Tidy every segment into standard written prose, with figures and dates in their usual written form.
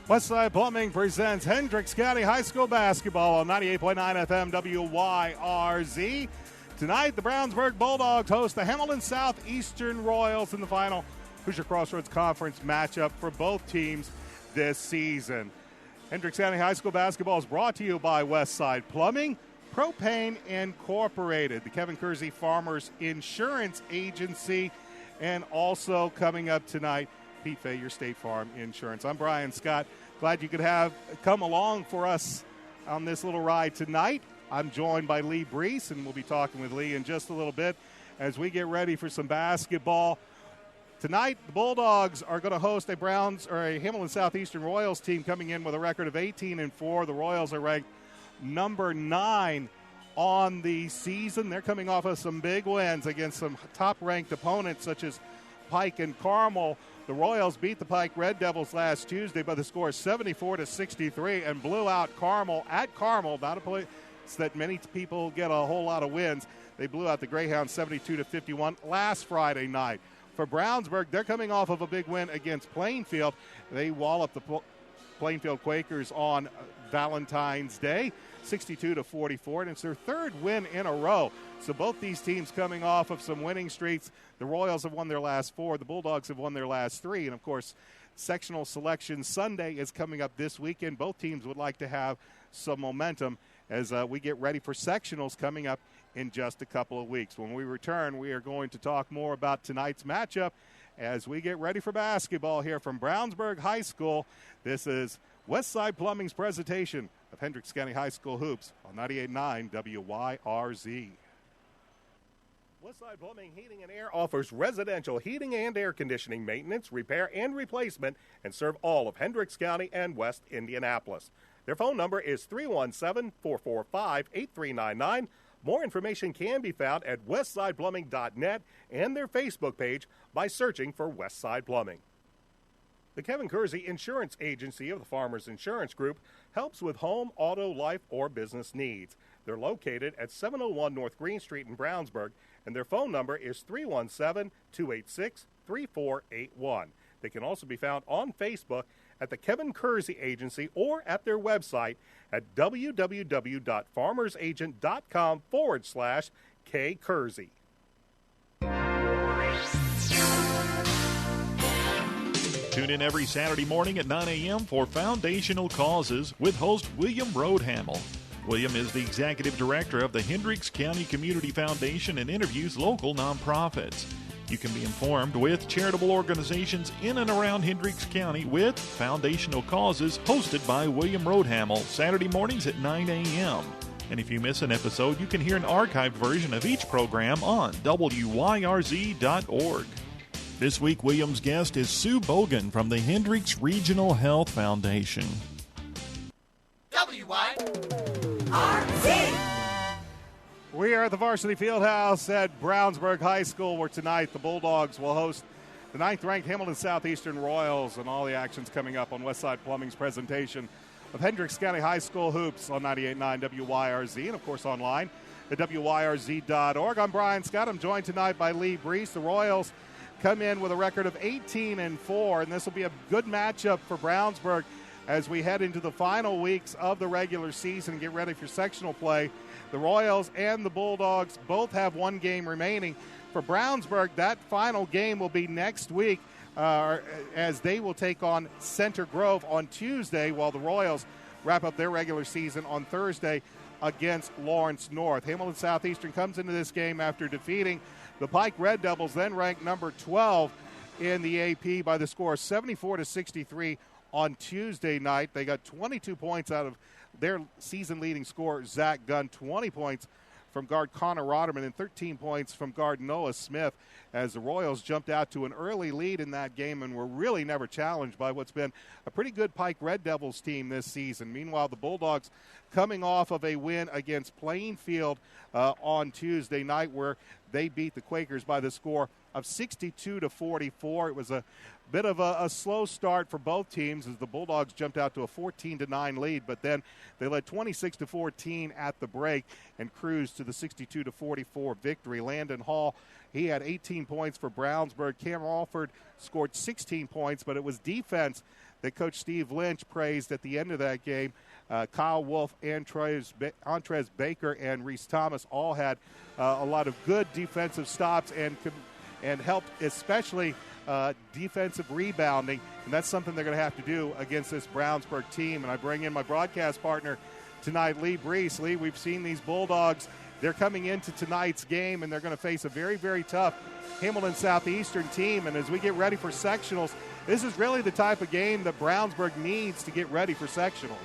Westside Plumbing presents Hendricks County High School basketball on 98.9 FM WYRZ. Tonight, the Brownsburg Bulldogs host the Hamilton Southeastern Royals in the final Hoosier Crossroads Conference matchup for both teams this season. Hendricks County High School basketball is brought to you by Westside Plumbing, Propane Incorporated, the Kevin Kersey Farmers Insurance Agency, and also coming up tonight, Pete Fay, your State Farm Insurance. I'm Brian Scott. Glad you could come along for us on this little ride tonight. I'm joined by Lee Brees, and we'll be talking with Lee in just a little bit as we get ready for some basketball. Tonight, the Bulldogs are going to host a Hamilton Southeastern Royals team coming in with a record of 18-4. The Royals are ranked number 9 on the season. They're coming off of some big wins against some top-ranked opponents such as Pike and Carmel. The Royals beat the Pike Red Devils last Tuesday by the score of 74-63 and blew out Carmel at Carmel, not a place that many people get a whole lot of wins. They blew out the Greyhounds 72-51 last Friday night. For Brownsburg, they're coming off of a big win against Plainfield. They walloped the Plainfield Quakers on Valentine's Day, 62-44, and it's their third win in a row. So both these teams coming off of some winning streaks. The Royals have won their last 4. The Bulldogs have won their last 3. And, of course, sectional selection Sunday is coming up this weekend. Both teams would like to have some momentum as we get ready for sectionals coming up in just a couple of weeks. When we return, we are going to talk more about tonight's matchup as we get ready for basketball here from Brownsburg High School. This is Westside Plumbing's presentation of Hendricks County High School Hoops on 98.9 WYRZ. Westside Plumbing Heating and Air offers residential heating and air conditioning maintenance, repair, and replacement, and serve all of Hendricks County and West Indianapolis. Their phone number is 317-445-8399. More information can be found at westsideplumbing.net and their Facebook page by searching for Westside Plumbing. The Kevin Kersey Insurance Agency of the Farmers Insurance Group helps with home, auto, life, or business needs. They're located at 701 North Green Street in Brownsburg, and their phone number is 317-286-3481. They can also be found on Facebook at the Kevin Kersey Agency or at their website at www.farmersagent.com/K-Kersey. Tune in every Saturday morning at 9 a.m. for Foundational Causes with host William Broadhamel. William is the executive director of the Hendricks County Community Foundation and interviews local nonprofits. You can be informed with charitable organizations in and around Hendricks County with Foundational Causes, hosted by William Broadhamel, Saturday mornings at 9 a.m. And if you miss an episode, you can hear an archived version of each program on WYRZ.org. This week, William's guest is Sue Bogan from the Hendricks Regional Health Foundation. WYRZ. We are at the Varsity Fieldhouse at Brownsburg High School, where tonight the Bulldogs will host the 9th-ranked Hamilton Southeastern Royals, and all the action's coming up on Westside Plumbing's presentation of Hendricks County High School Hoops on 98.9 WYRZ, and, of course, online at WYRZ.org. I'm Brian Scott. I'm joined tonight by Lee Brees. The Royals come in with a record of 18-4, and this will be a good matchup for Brownsburg as we head into the final weeks of the regular season and get ready for sectional play. The Royals and the Bulldogs both have one game remaining. For Brownsburg, that final game will be next week as they will take on Center Grove on Tuesday, while the Royals wrap up their regular season on Thursday against Lawrence North. Hamilton Southeastern comes into this game after defeating the Pike Red Devils, then ranked number 12 in the AP by the score of 74-63 on Tuesday night. They got 22 points out of their season-leading scorer, Zach Gunn, 20 points from guard Connor Rotterman and 13 points from guard Noah Smith, as the Royals jumped out to an early lead in that game and were really never challenged by what's been a pretty good Pike Red Devils team this season. Meanwhile, the Bulldogs coming off of a win against Plainfield on Tuesday night, where they beat the Quakers by the score of 62-44. It was a bit of a slow start for both teams as the Bulldogs jumped out to a 14-9 lead, but then they led 26-14 at the break and cruised to the 62-44 victory. Landon Hall He had 18 points for Brownsburg. Cam Alford scored 16 points, but it was defense that Coach Steve Lynch praised at the end of that game. Kyle Wolf, Antrez Baker, and Reese Thomas all had a lot of good defensive stops and helped, especially defensive rebounding, and that's something they're going to have to do against this Brownsburg team. And I bring in my broadcast partner tonight, Lee Brees. Lee, we've seen these Bulldogs. They're coming into tonight's game, and they're going to face a very, very tough Hamilton Southeastern team. And as we get ready for sectionals, this is really the type of game that Brownsburg needs to get ready for sectionals.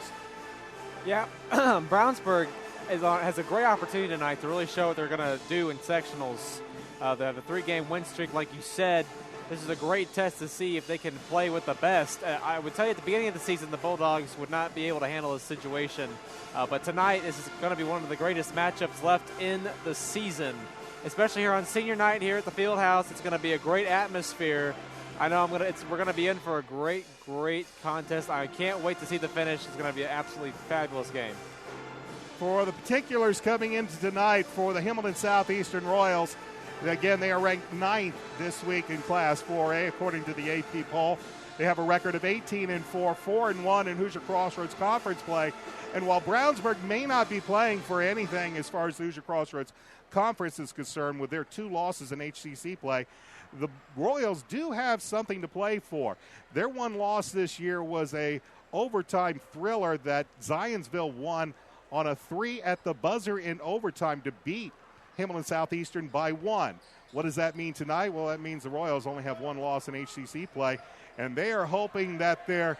Yeah, Brownsburg has a great opportunity tonight to really show what they're going to do in sectionals. They have a 3-game win streak, like you said. This is a great test to see if they can play with the best. I would tell you at the beginning of the season, the Bulldogs would not be able to handle this situation. But tonight, this is going to be one of the greatest matchups left in the season, especially here on senior night here at the field house. It's going to be a great atmosphere. I know we're going to be in for a great, great contest. I can't wait to see the finish. It's going to be an absolutely fabulous game. For the particulars coming into tonight for the Hamilton Southeastern Royals, again, they are ranked 9th this week in Class 4A, according to the AP poll. They have a record of 18-4, 4-1 in Hoosier Crossroads Conference play. And while Brownsburg may not be playing for anything as far as the Hoosier Crossroads Conference is concerned with their 2 losses in HCC play, the Royals do have something to play for. Their one loss this year was a overtime thriller that Zionsville won on a 3 at the buzzer in overtime to beat Hamilton Southeastern by 1. What does that mean tonight? Well, that means the Royals only have 1 loss in HCC play, and they are hoping that their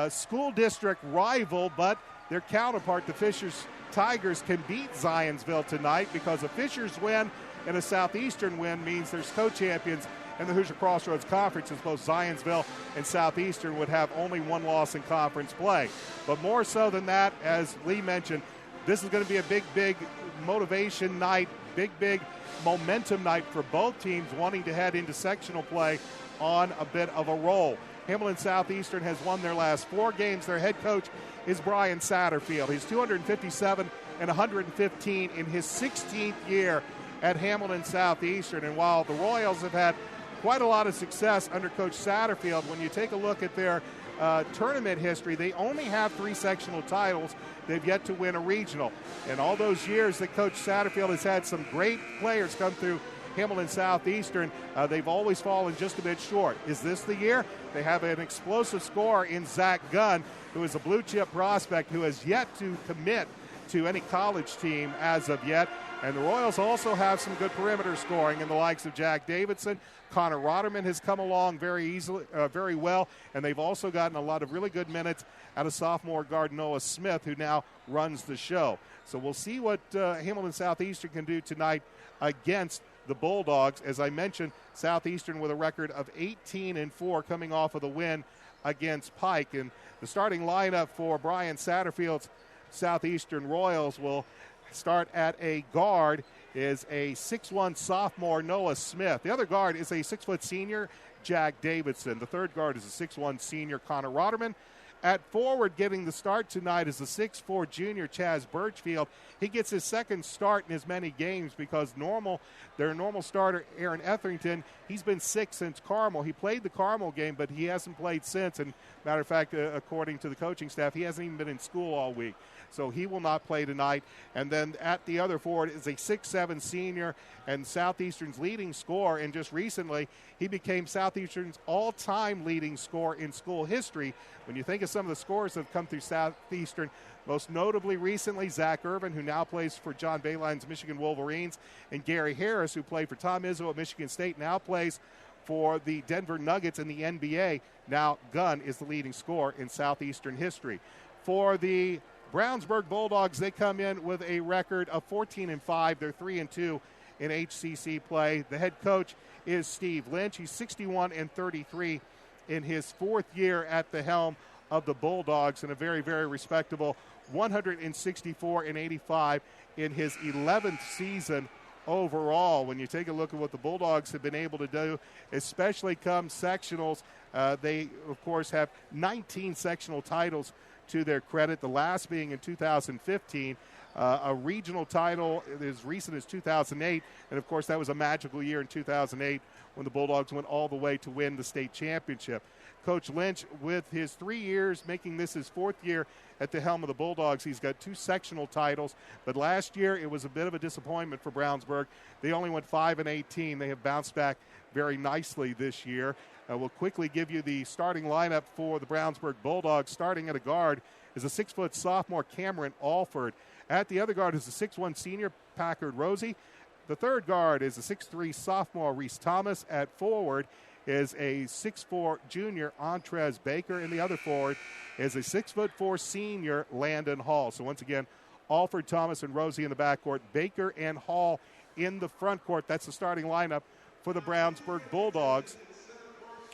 school district rival, but their counterpart, the Fishers Tigers, can beat Zionsville tonight, because a Fishers win and a Southeastern win means there's co-champions in the Hoosier Crossroads Conference, as both Zionsville and Southeastern would have only 1 loss in conference play. But more so than that, as Lee mentioned, this is going to be a big, big motivation night, big momentum night for both teams wanting to head into sectional play on a bit of a roll. Hamilton Southeastern has won their last 4 games. Their head coach is Brian Satterfield. He's 257 and 115 in his 16th year at Hamilton Southeastern. And while the Royals have had quite a lot of success under Coach Satterfield, when you take a look at their tournament history, they only have 3 sectional titles. They've yet to win a regional. And all those years that Coach Satterfield has had some great players come through Hamilton Southeastern, they've always fallen just a bit short. Is this the year? They have an explosive scorer in Zach Gunn, who is a blue-chip prospect who has yet to commit to any college team as of yet. And the Royals also have some good perimeter scoring in the likes of Jack Davidson. Connor Rotterman has come along very well, and they've also gotten a lot of really good minutes out of sophomore guard Noah Smith, who now runs the show. So we'll see what Hamilton Southeastern can do tonight against the Bulldogs. As I mentioned, Southeastern with a record of 18-4 coming off of the win against Pike. And the starting lineup for Brian Satterfield's Southeastern Royals will start at a guard is a 6'1 sophomore Noah Smith. The other guard is a 6' senior Jack Davidson. The third guard is a 6'1 senior Connor Rotterman. At forward, getting the start tonight is the 6'4 junior Chaz Birchfield. He gets his second start in as many games because their normal starter, Aaron Etherington, he's been sick since Carmel. He played the Carmel game, but he hasn't played since. And matter of fact, according to the coaching staff, he hasn't even been in school all week. So he will not play tonight. And then at the other forward is a 6'7 senior and Southeastern's leading scorer. And just recently, he became Southeastern's all-time leading scorer in school history. When you think of some of the scorers that have come through Southeastern, most notably recently, Zach Irvin, who now plays for John Bayline's Michigan Wolverines, and Gary Harris, who played for Tom Izzo at Michigan State, now plays for the Denver Nuggets in the NBA. Now Gunn is the leading scorer in Southeastern history. For the Brownsburg Bulldogs, they come in with a record of 14-5. They're 3-2 in HCC play. The head coach is Steve Lynch. He's 61-33 in his 4th year at the helm of the Bulldogs, and a very, very respectable 164-85 in his 11th season overall. When you take a look at what the Bulldogs have been able to do, especially come sectionals, they, of course, have 19 sectional titles to their credit, the last being in 2015. a regional title as recent as 2008. And, of course, that was a magical year in 2008 when the Bulldogs went all the way to win the state championship. Coach Lynch, with his 3 years, making this his 4th year at the helm of the Bulldogs, he's got 2 sectional titles. But last year, it was a bit of a disappointment for Brownsburg. They only went 5-18. They have bounced back very nicely this year. We'll quickly give you the starting lineup for the Brownsburg Bulldogs. Starting at a guard is a 6-foot sophomore Cameron Alford. At the other guard is a 6'1 senior Packard Rosie. The third guard is a 6'3 sophomore Reese Thomas. At forward is a 6'4 junior Antrez Baker, and the other forward is a 6'4 senior Landon Hall. So once again, Alford, Thomas, and Rosie in the backcourt, Baker and Hall in the front court. That's the starting lineup for the Brownsburg Bulldogs.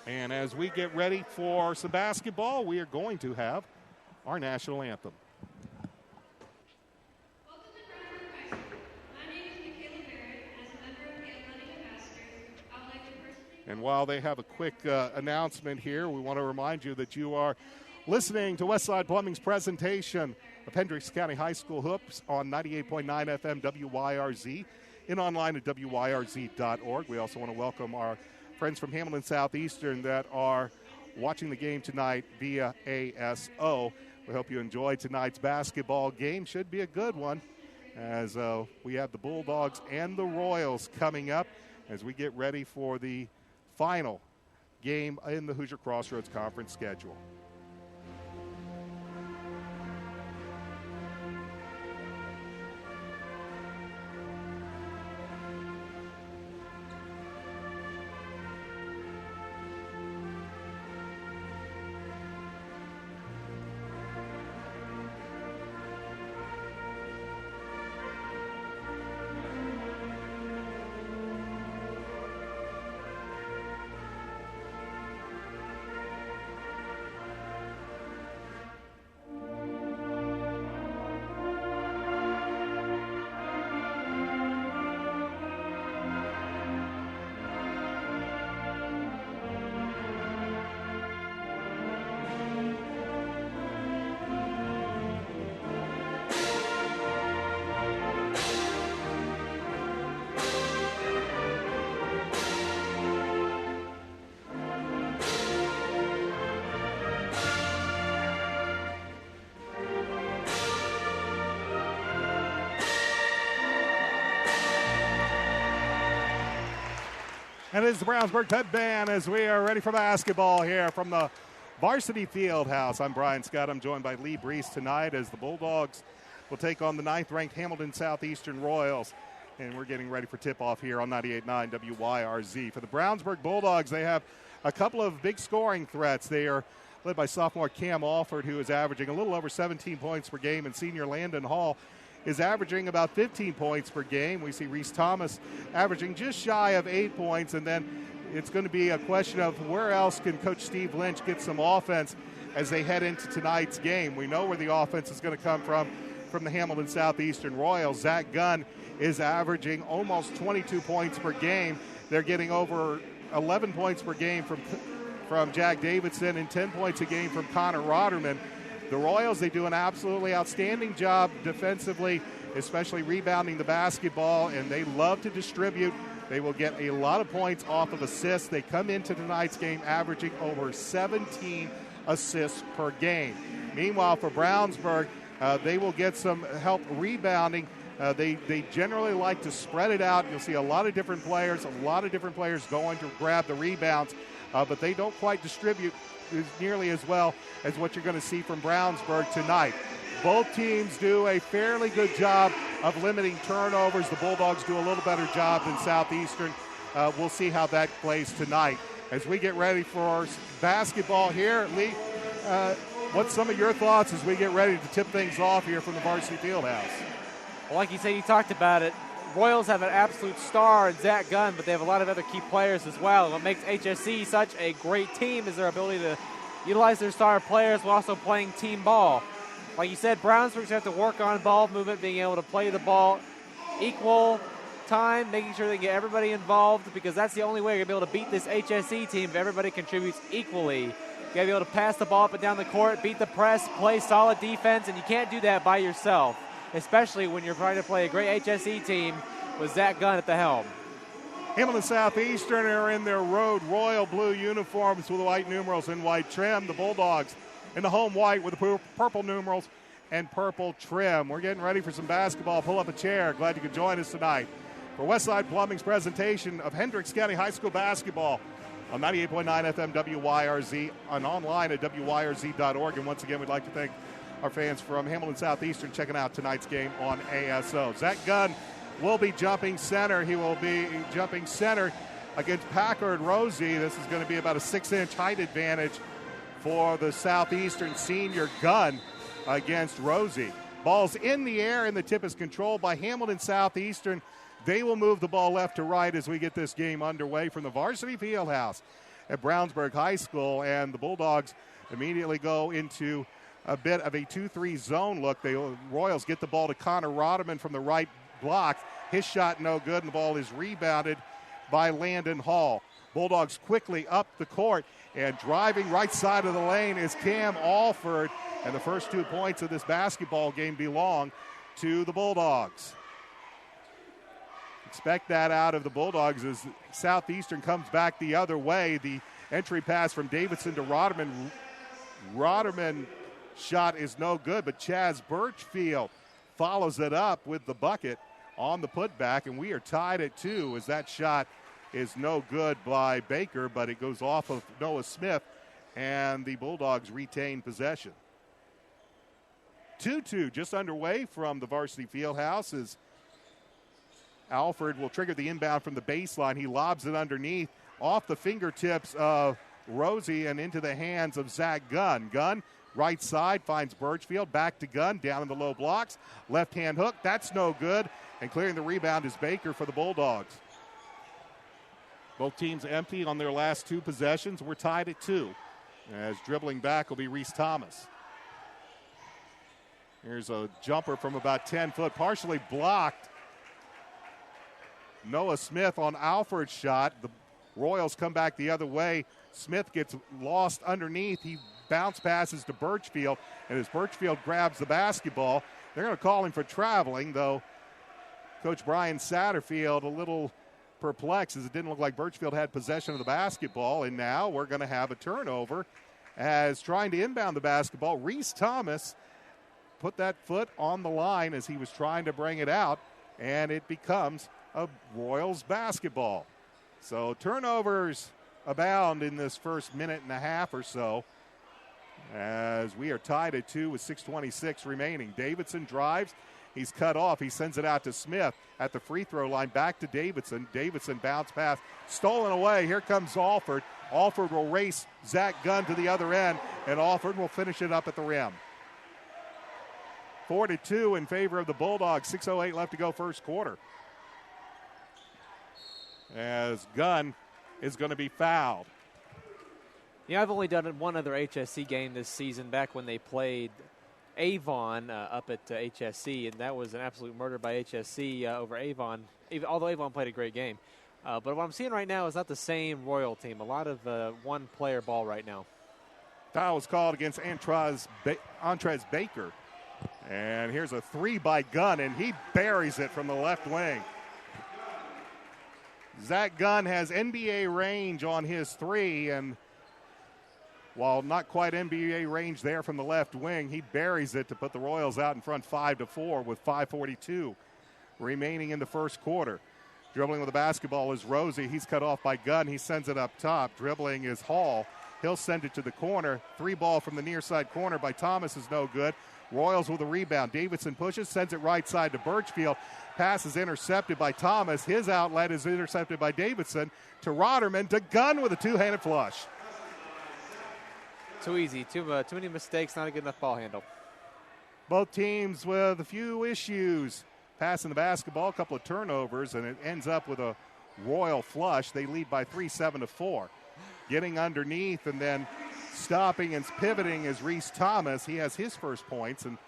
And as we get ready for some basketball, we are going to have our national anthem. And while they have a quick announcement here, we want to remind you that you are listening to Westside Plumbing's presentation of Hendricks County High School Hoops on 98.9 FM WYRZ and online at WYRZ.org. We also want to welcome our friends from Hamilton Southeastern that are watching the game tonight via ASO. We hope you enjoy tonight's basketball game. Should be a good one as we have the Bulldogs and the Royals coming up as we get ready for the final game in the Hoosier Crossroads Conference schedule. And it's the Brownsburg Pep Band as we are ready for basketball here from the Varsity Fieldhouse. I'm Brian Scott. I'm joined by Lee Brees tonight as the Bulldogs will take on the 9th-ranked Hamilton Southeastern Royals. And we're getting ready for tip-off here on 98.9 WYRZ. For the Brownsburg Bulldogs, they have a couple of big scoring threats. They are led by sophomore Cam Alford, who is averaging a little over 17 points per game, and senior Landon Hall is averaging about 15 points per game. We see Reese Thomas averaging just shy of 8 points, and then it's going to be a question of where else can Coach Steve Lynch get some offense as they head into tonight's game. We know where the offense is going to come from the Hamilton Southeastern Royals. Zach Gunn is averaging almost 22 points per game. They're getting over 11 points per game from Jack Davidson and 10 points a game from Connor Rotterman. The Royals, they do an absolutely outstanding job defensively, especially rebounding the basketball, and they love to distribute. They will get a lot of points off of assists. They come into tonight's game averaging over 17 assists per game. Meanwhile, for Brownsburg, they will get some help rebounding. They generally like to spread it out. You'll see a lot of different players going to grab the rebounds, but they don't quite distribute nearly as well as what you're going to see from Brownsburg tonight. Both teams do a fairly good job of limiting turnovers. The Bulldogs do a little better job than Southeastern. We'll see how that plays tonight. As we get ready for basketball here, Lee, what's some of your thoughts as we get ready to tip things off here from the Varsity Fieldhouse? Well, like you said, you talked about it. Royals have an absolute star in Zach Gunn, but they have a lot of other key players as well. And what makes HSC such a great team is their ability to utilize their star players while also playing team ball. Like you said, Brownsburg's have to work on ball movement, being able to play the ball equal time, making sure they get everybody involved, because that's the only way you're going to be able to beat this HSC team if everybody contributes equally. You got to be able to pass the ball up and down the court, beat the press, play solid defense, and you can't do that by yourself. especially when you're trying to play a great HSE team with Zach Gunn at the helm. Hamilton Southeastern are in their road royal blue uniforms with white numerals and white trim. The Bulldogs in the home white with the purple numerals and purple trim. We're getting ready for some basketball. Pull up a chair. Glad you could join us tonight for Westside Plumbing's presentation of Hendricks County High School basketball on 98.9 FM WYRZ and online at WYRZ.org. And once again, we'd like to thank our fans from Hamilton Southeastern checking out tonight's game on ASO. Zach Gunn will be jumping center. He will be jumping center against Packard Rosie. This is going to be about a 6-inch height advantage for the Southeastern senior. Gunn against Rosie. Ball's in the air, and the tip is controlled by Hamilton Southeastern. They will move the ball left to right as we get this game underway from the varsity field house at Brownsburg High School, and the Bulldogs immediately go into a bit of a 2-3 zone look. The Royals get the ball to Connor Roderman from the right block. His shot no good, and the ball is rebounded by Landon Hall. Bulldogs quickly up the court, and driving right side of the lane is Cam Alford, and the first 2 points of this basketball game belong to the Bulldogs. Expect that out of the Bulldogs as Southeastern comes back the other way. The entry pass from Davidson to Roderman. Roderman shot is no good, but Chaz Birchfield follows it up with the bucket on the putback, and we are tied at 2 as that shot is no good by Baker, but it goes off of Noah Smith, and the Bulldogs retain possession. 2-2 just underway from the varsity field house as Alford will trigger the inbound from the baseline. He lobs it underneath off the fingertips of Rosie and into the hands of Zach Gunn. Gunn, right side, finds Birchfield. Back to Gunn, down in the low blocks. Left-hand hook, that's no good. And clearing the rebound is Baker for the Bulldogs. Both teams empty on their last 2 possessions. We're tied at 2. As dribbling back will be Reese Thomas. Here's a jumper from about 10 foot, partially blocked. Noah Smith on Alford's shot. The Royals come back the other way. Smith gets lost underneath. He bounce passes to Birchfield, and as Birchfield grabs the basketball, they're going to call him for traveling, though Coach Brian Satterfield a little perplexed as it didn't look like Birchfield had possession of the basketball, and now we're going to have a turnover as trying to inbound the basketball. Reese Thomas put that foot on the line as he was trying to bring it out, and it becomes a Royals basketball. So turnovers abound in this first minute and a half or so as we are tied at 2 with 6:26 remaining. Davidson drives. He's cut off. He sends it out to Smith at the free throw line. Back to Davidson. Davidson bounce pass. Stolen away. Here comes Alford. Alford will race Zach Gunn to the other end, and Alford will finish it up at the rim. 4-2 in favor of the Bulldogs. 6:08 left to go first quarter. As Gunn is going to be fouled. Yeah, I've only done one other HSC game this season back when they played Avon up at HSC, and that was an absolute murder by HSC over Avon, although Avon played a great game. But what I'm seeing right now is not the same Royal team. A lot of one-player ball right now. Foul was called against Antrez Baker. And here's a 3 by Gunn, and he buries it from the left wing. Zach Gunn has NBA range on his 3, and while not quite NBA range there from the left wing, he buries it to put the Royals out in front 5-4 with 5:42 remaining in the first quarter. Dribbling with the basketball is Rosie. He's cut off by Gunn. He sends it up top. Dribbling is Hall. He'll send it to the corner. 3 ball from the near side corner by Thomas is no good. Royals with a rebound. Davidson pushes, sends it right side to Birchfield. Pass is intercepted by Thomas. His outlet is intercepted by Davidson to Roderman, to Gunn with a 2-handed flush. Too easy. Too many mistakes, not a good enough ball handle. Both teams with a few issues passing the basketball, a couple of turnovers, and it ends up with a Royal flush. They lead by 3, 7-4. Getting underneath and then stopping and pivoting is Reese Thomas. He has his first points, and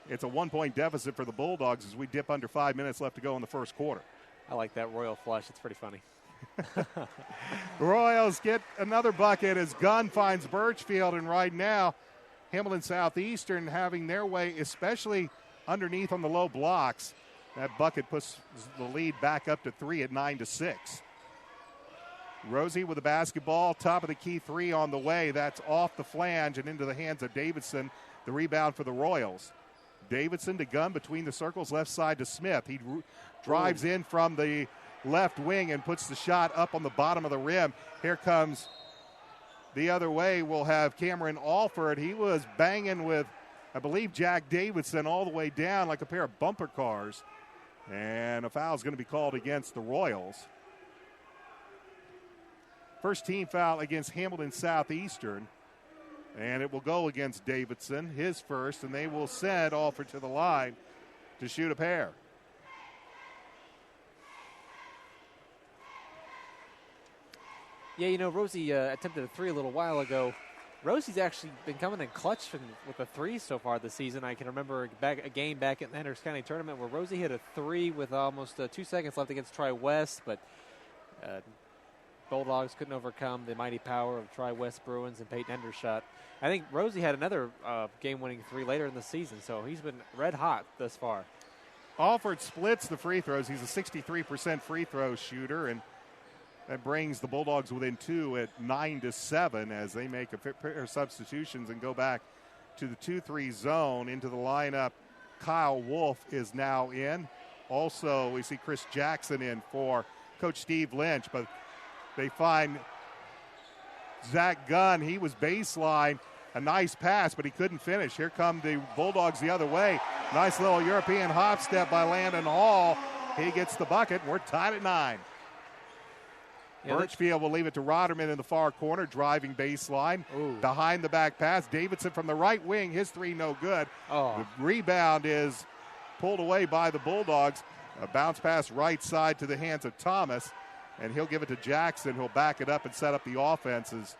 it's a 1-point deficit for the Bulldogs as we dip under 5 minutes left to go in the first quarter. I like that Royal flush. It's pretty funny. Royals get another bucket as Gunn finds Birchfield, and right now Hamilton Southeastern having their way, especially underneath on the low blocks. That bucket puts the lead back up to 3 at 9-6. Rosie with the basketball, top of the key three on the way. That's off the flange and into the hands of Davidson. The rebound for the Royals. Davidson to Gunn between the circles, left side to Smith. He drives in from the left wing and puts the shot up on the bottom of the rim. Here comes the other way. We'll have Cameron Alford. He was banging with, I believe, Jack Davidson all the way down like a pair of bumper cars. And a foul is going to be called against the Royals. First team foul against Hamilton Southeastern. And it will go against Davidson, his first, and they will send Alford to the line to shoot a pair. Yeah, you know, Rosie attempted a three a little while ago. Rosie's actually been coming in clutch with a three so far this season. I can remember a game back at the Hendricks County tournament where Rosie hit a three with almost 2 seconds left against Tri-West, but Bulldogs couldn't overcome the mighty power of Tri-West Bruins and Peyton Hendershot. I think Rosie had another game-winning three later in the season, so he's been red hot thus far. Alford splits the free throws. He's a 63% free throw shooter, and that brings the Bulldogs within 2 at 9-7 as they make a pair of substitutions and go back to the 2-3 zone into the lineup. Kyle Wolf is now in. Also, we see Chris Jackson in for Coach Steve Lynch, but they find Zach Gunn. He was baseline, a nice pass, but he couldn't finish. Here come the Bulldogs the other way. Nice little European hop step by Landon Hall. He gets the bucket, and we're tied at 9. Yeah, Birchfield will leave it to Roderman in the far corner, driving baseline. Ooh. Behind the back pass. Davidson from the right wing, his three no good. The rebound is pulled away by the Bulldogs. A bounce pass right side to the hands of Thomas, and he'll give it to Jackson, who'll back it up and set up the offenses.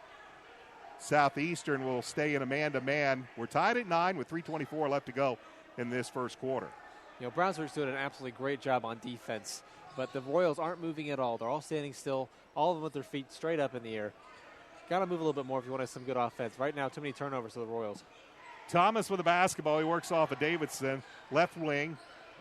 Southeastern will stay in a man-to-man. We're tied at 9 with 3:24 left to go in this first quarter. You know, Brownsburg's doing an absolutely great job on defense, but the Royals aren't moving at all. They're all standing still, all of them with their feet straight up in the air. Got to move a little bit more if you want to have some good offense. Right now, too many turnovers for the Royals. Thomas with the basketball. He works off of Davidson. Left wing,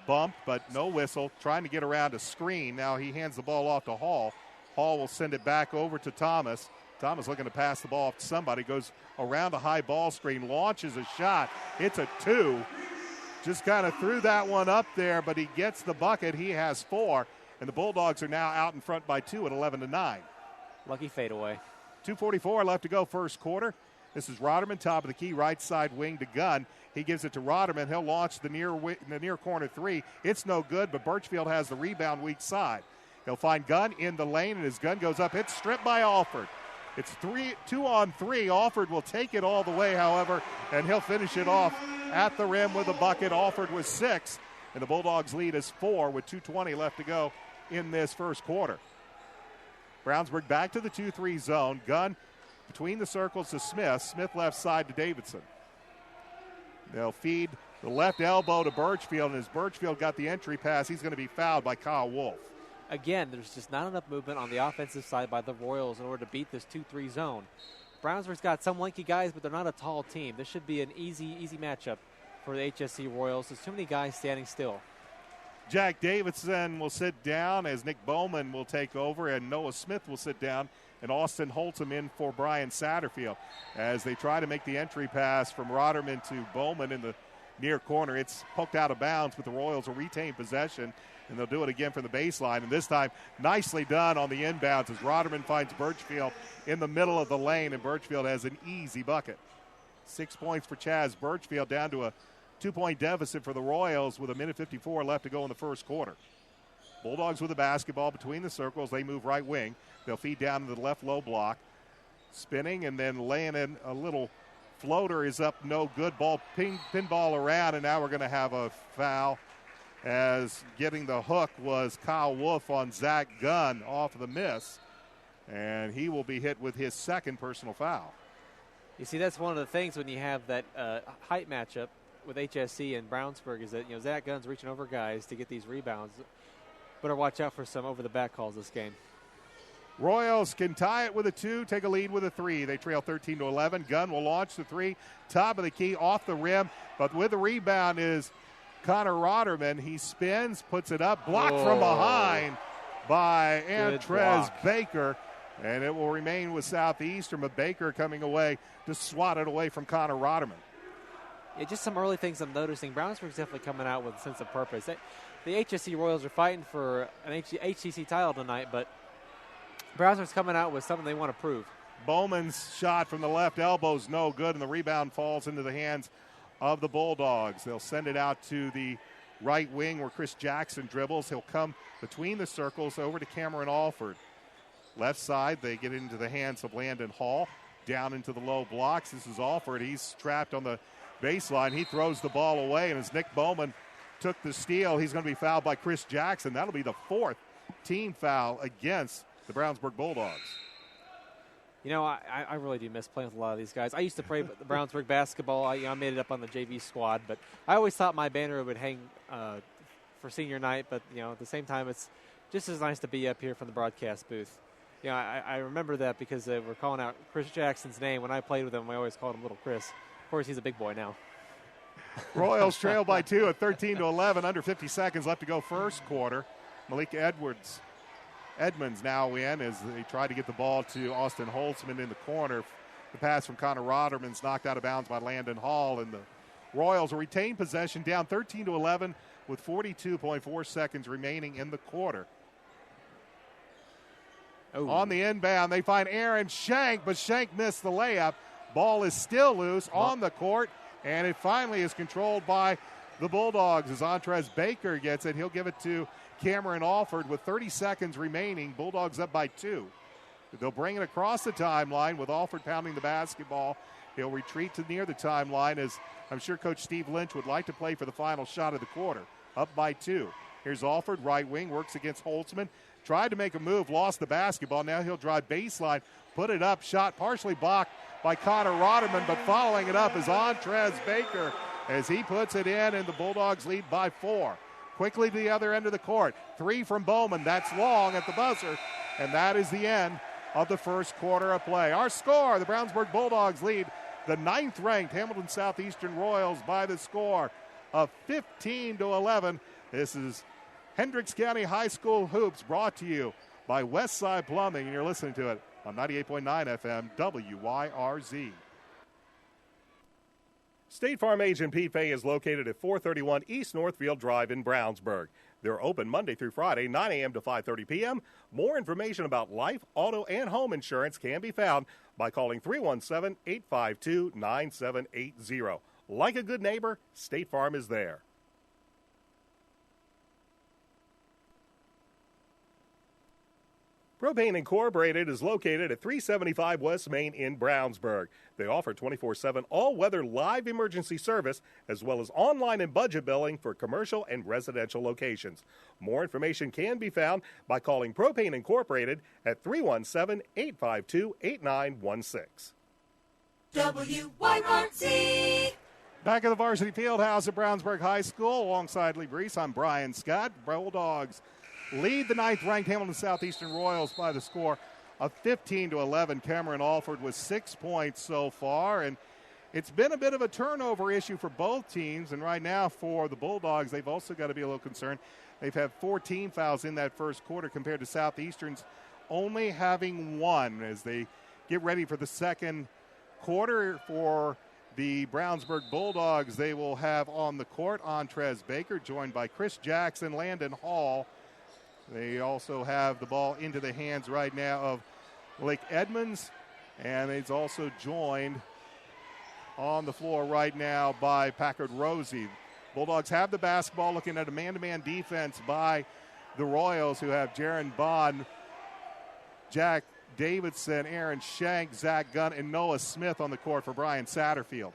bump, but no whistle. Trying to get around a screen. Now he hands the ball off to Hall. Hall will send it back over to Thomas. Thomas looking to pass the ball off to somebody. Goes around a high ball screen, launches a shot. It's a 2. Just kind of threw that one up there, but he gets the bucket. He has 4. And the Bulldogs are now out in front by 2 at 11-9. Lucky fadeaway. 2:44 left to go first quarter. This is Roderman, top of the key, right side wing to Gunn. He gives it to Roderman. He'll launch the near corner three. It's no good, but Birchfield has the rebound weak side. He'll find Gunn in the lane, and his gun goes up. It's stripped by Alford. It's 2-on-3. Alford will take it all the way, however, and he'll finish it off at the rim with a bucket. Alford was 6, and the Bulldogs lead is 4 with 2:20 left to go in this first quarter. Brownsburg back to the 2-3 zone. Gunn between the circles to Smith. Smith left side to Davidson. They'll feed the left elbow to Birchfield, and as Birchfield got the entry pass, he's going to be fouled by Kyle Wolf. Again, there's just not enough movement on the offensive side by the Royals in order to beat this 2-3 zone. Brownsburg's got some lanky guys, but they're not a tall team. This should be an easy matchup for the HSC Royals. There's too many guys standing still. Jack Davidson will sit down as Nick Bowman will take over, and Noah Smith will sit down, and Austin Holtzum in for Brian Satterfield. As they try to make the entry pass from Roderman to Bowman in the near corner, it's poked out of bounds, but the Royals will retain possession, and they'll do it again from the baseline. And this time, nicely done on the inbounds as Roderman finds Birchfield in the middle of the lane, and Birchfield has an easy bucket. 6 points for Chaz Birchfield, down to a 2-point deficit for the Royals with 1:54 left to go in the first quarter. Bulldogs with the basketball between the circles. They move right wing. They'll feed down to the left low block. Spinning and then laying in a little floater is up, no good. Ball pinball around, and now we're going to have a foul as getting the hook was Kyle Wolf on Zach Gunn off of the miss, and he will be hit with his second personal foul. You see, that's one of the things when you have that height matchup with HSC and Brownsburg is that, you know, Zach Gunn's reaching over guys to get these rebounds. Better watch out for some over-the-back calls this game. Royals can tie it with a 2, take a lead with a 3. They trail 13-11. Gunn will launch the 3, top of the key, off the rim, but with the rebound is Connor Rotterman. He spins, puts it up, blocked from behind by Antrez Baker. And it will remain with Southeastern, but Baker coming away to swat it away from Connor Rotterman. Yeah, just some early things I'm noticing. Brownsburg's definitely coming out with a sense of purpose. The HSC Royals are fighting for an HCC title tonight, but Brownsburg's coming out with something they want to prove. Bowman's shot from the left elbow is no good, and the rebound falls into the hands of the Bulldogs. They'll send it out to the right wing where Chris Jackson dribbles. He'll come between the circles over to Cameron Alford. Left side, they get into the hands of Landon Hall. Down into the low blocks. This is Alford. He's trapped on the baseline. He throws the ball away, and as Nick Bowman took the steal, he's going to be fouled by Chris Jackson. That'll be the 4th team foul against the Brownsburg Bulldogs. You know, I really do miss playing with a lot of these guys. I used to play the Brownsburg basketball. I made it up on the JV squad, but I always thought my banner would hang for senior night. But, you know, at the same time, it's just as nice to be up here from the broadcast booth. You know, I remember that because we're calling out Chris Jackson's name. When I played with him, we always called him Little Chris. Of course, he's a big boy now. Royals trail by 2 at 13-11. Under 50 seconds left to go first quarter. Malik Edmonds now in as they try to get the ball to Austin Holtzman in the corner. The pass from Connor Rotterman's knocked out of bounds by Landon Hall, and the Royals retain possession down 13-11 with 42.4 seconds remaining in the quarter. Oh. On the inbound, they find Aaron Shank, but Shank missed the layup. Ball is still loose on the court, and it finally is controlled by the Bulldogs as Antrez Baker gets it. He'll give it to Cameron Alford with 30 seconds remaining. Bulldogs up by 2. They'll bring it across the timeline with Alford pounding the basketball. He'll retreat to near the timeline as I'm sure Coach Steve Lynch would like to play for the final shot of the quarter. Up by 2. Here's Alford, right wing, works against Holtzman. Tried to make a move, lost the basketball. Now he'll drive baseline, put it up, shot partially blocked by Connor Rotterman, but following it up is Antrez Baker as he puts it in, and the Bulldogs lead by 4. Quickly to the other end of the court. 3 from Bowman. That's long at the buzzer, and that is the end of the first quarter of play. Our score, the Brownsburg Bulldogs lead the 9th-ranked Hamilton Southeastern Royals by the score of 15-11. This is Hendricks County High School Hoops brought to you by Westside Plumbing, and you're listening to it on 98.9 FM WYRZ. State Farm agent Pete Fay is located at 431 East Northfield Drive in Brownsburg. They're open Monday through Friday, 9 a.m. to 5:30 p.m. More information about life, auto, and home insurance can be found by calling 317-852-9780. Like a good neighbor, State Farm is there. Propane Incorporated is located at 375 West Main in Brownsburg. They offer 24/7 all-weather live emergency service as well as online and budget billing for commercial and residential locations. More information can be found by calling Propane Incorporated at 317-852-8916. WYRZ. Back at the Varsity Fieldhouse at Brownsburg High School alongside Lee Brees, I'm Brian Scott. Bulldogs lead the 9th-ranked Hamilton Southeastern Royals by the score of 15-11. Cameron Alford with 6 points so far, and it's been a bit of a turnover issue for both teams, and right now for the Bulldogs, they've also got to be a little concerned. They've had 14 fouls in that first quarter compared to Southeastern's only having 1 as they get ready for the second quarter. For the Brownsburg Bulldogs, they will have on the court Antrez Baker, joined by Chris Jackson, Landon Hall. They also have the ball into the hands right now of Blake Edmonds, and he's also joined on the floor right now by Packard Rosie. Bulldogs have the basketball, looking at a man-to-man defense by the Royals, who have Jaron Bond, Jack Davidson, Aaron Shank, Zach Gunn, and Noah Smith on the court for Brian Satterfield.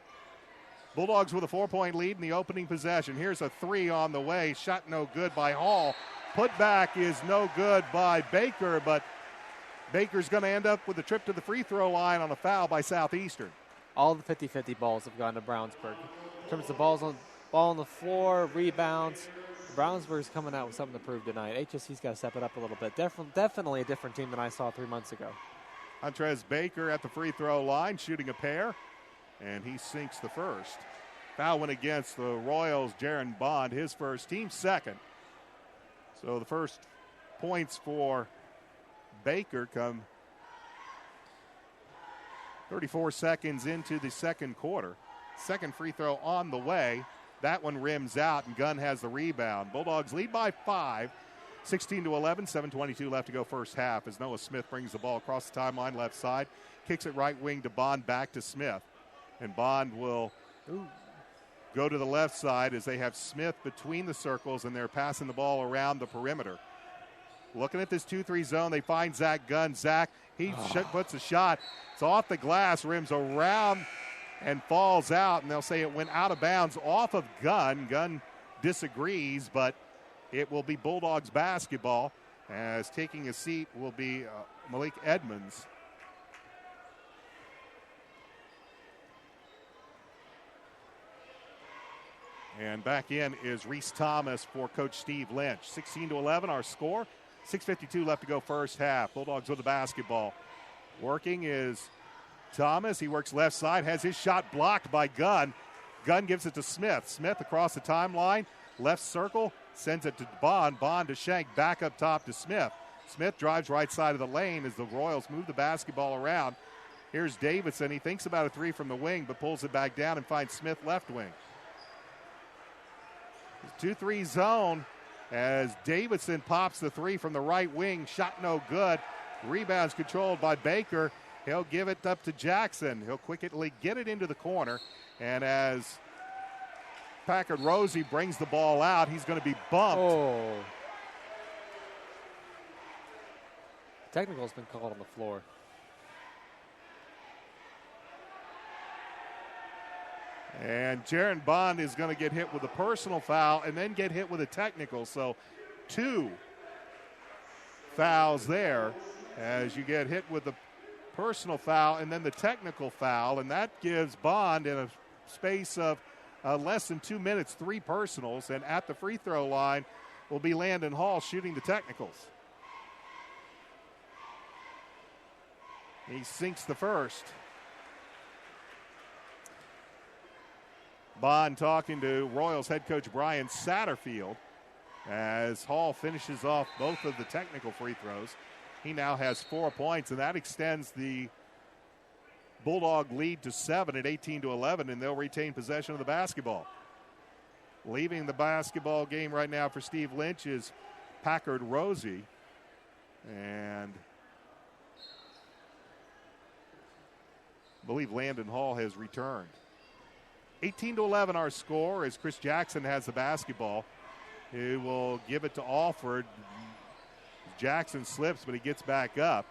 Bulldogs with a 4-point lead in the opening possession. Here's a 3 on the way. Shot no good by Hall. Put back is no good by Baker, but Baker's going to end up with a trip to the free throw line on a foul by Southeastern. All the 50-50 balls have gone to Brownsburg. In terms of ball on the floor, rebounds, Brownsburg's coming out with something to prove tonight. HSC's got to step it up a little bit. Definitely a different team than I saw 3 months ago. Antrez Baker at the free throw line, shooting a pair, and he sinks the first. Foul went against the Royals. Jaron Bond, his first, team second. So the first points for Baker come 34 seconds into the second quarter. Second free throw on the way. That one rims out, and Gunn has the rebound. Bulldogs lead by 5, 16-11, 7:22 left to go first half as Noah Smith brings the ball across the timeline left side, kicks it right wing to Bond, back to Smith. And Bond will go to the left side as they have Smith between the circles, and they're passing the ball around the perimeter. Looking at this 2-3 zone, they find Zach Gunn. Zach, he puts a shot. It's off the glass, rims around, and falls out, and they'll say it went out of bounds off of Gunn. Gunn disagrees, but it will be Bulldogs basketball, as taking a seat will be Malik Edmonds. And back in is Reese Thomas for Coach Steve Lynch. 16-11 our score. 6:52 left to go first half. Bulldogs with the basketball. Working is Thomas. He works left side, has his shot blocked by Gunn. Gunn gives it to Smith. Smith across the timeline, left circle, sends it to Bond. Bond to Shank, back up top to Smith. Smith drives right side of the lane as the Royals move the basketball around. Here's Davidson. He thinks about a three from the wing, but pulls it back down and finds Smith left wing. 2-3 zone as Davidson pops the three from the right wing. Shot no good. Rebounds controlled by Baker. He'll give it up to Jackson. He'll quickly get it into the corner. And as Packard Rosie brings the ball out, he's going to be bumped. Oh. Technical's been called on the floor. And Jaron Bond is going to get hit with a personal foul and then get hit with a technical. So 2 fouls there as you get hit with the personal foul and then the technical foul. And that gives Bond, in a space of less than 2 minutes, 3 personals. And at the free throw line will be Landon Hall shooting the technicals. He sinks the first. Bond talking to Royals head coach Brian Satterfield as Hall finishes off both of the technical free throws. He now has 4 points, and that extends the Bulldog lead to 7 at 18-11, and they'll retain possession of the basketball. Leaving the basketball game right now for Steve Lynch is Packard Rosie, and I believe Landon Hall has returned. 18-11 our score as Chris Jackson has the basketball. He will give it to Alford. Jackson slips, but he gets back up.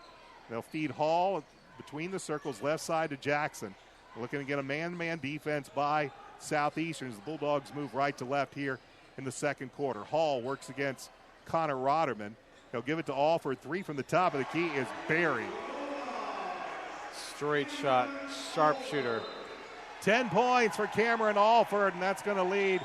They'll feed Hall between the circles, left side to Jackson. Looking to get a man-to-man defense by Southeastern as the Bulldogs move right to left here in the second quarter. Hall works against Connor Rotterman. He'll give it to Alford. 3 from the top of the key is buried. Straight shot, sharpshooter. 10 points for Cameron Alford, and that's going to lead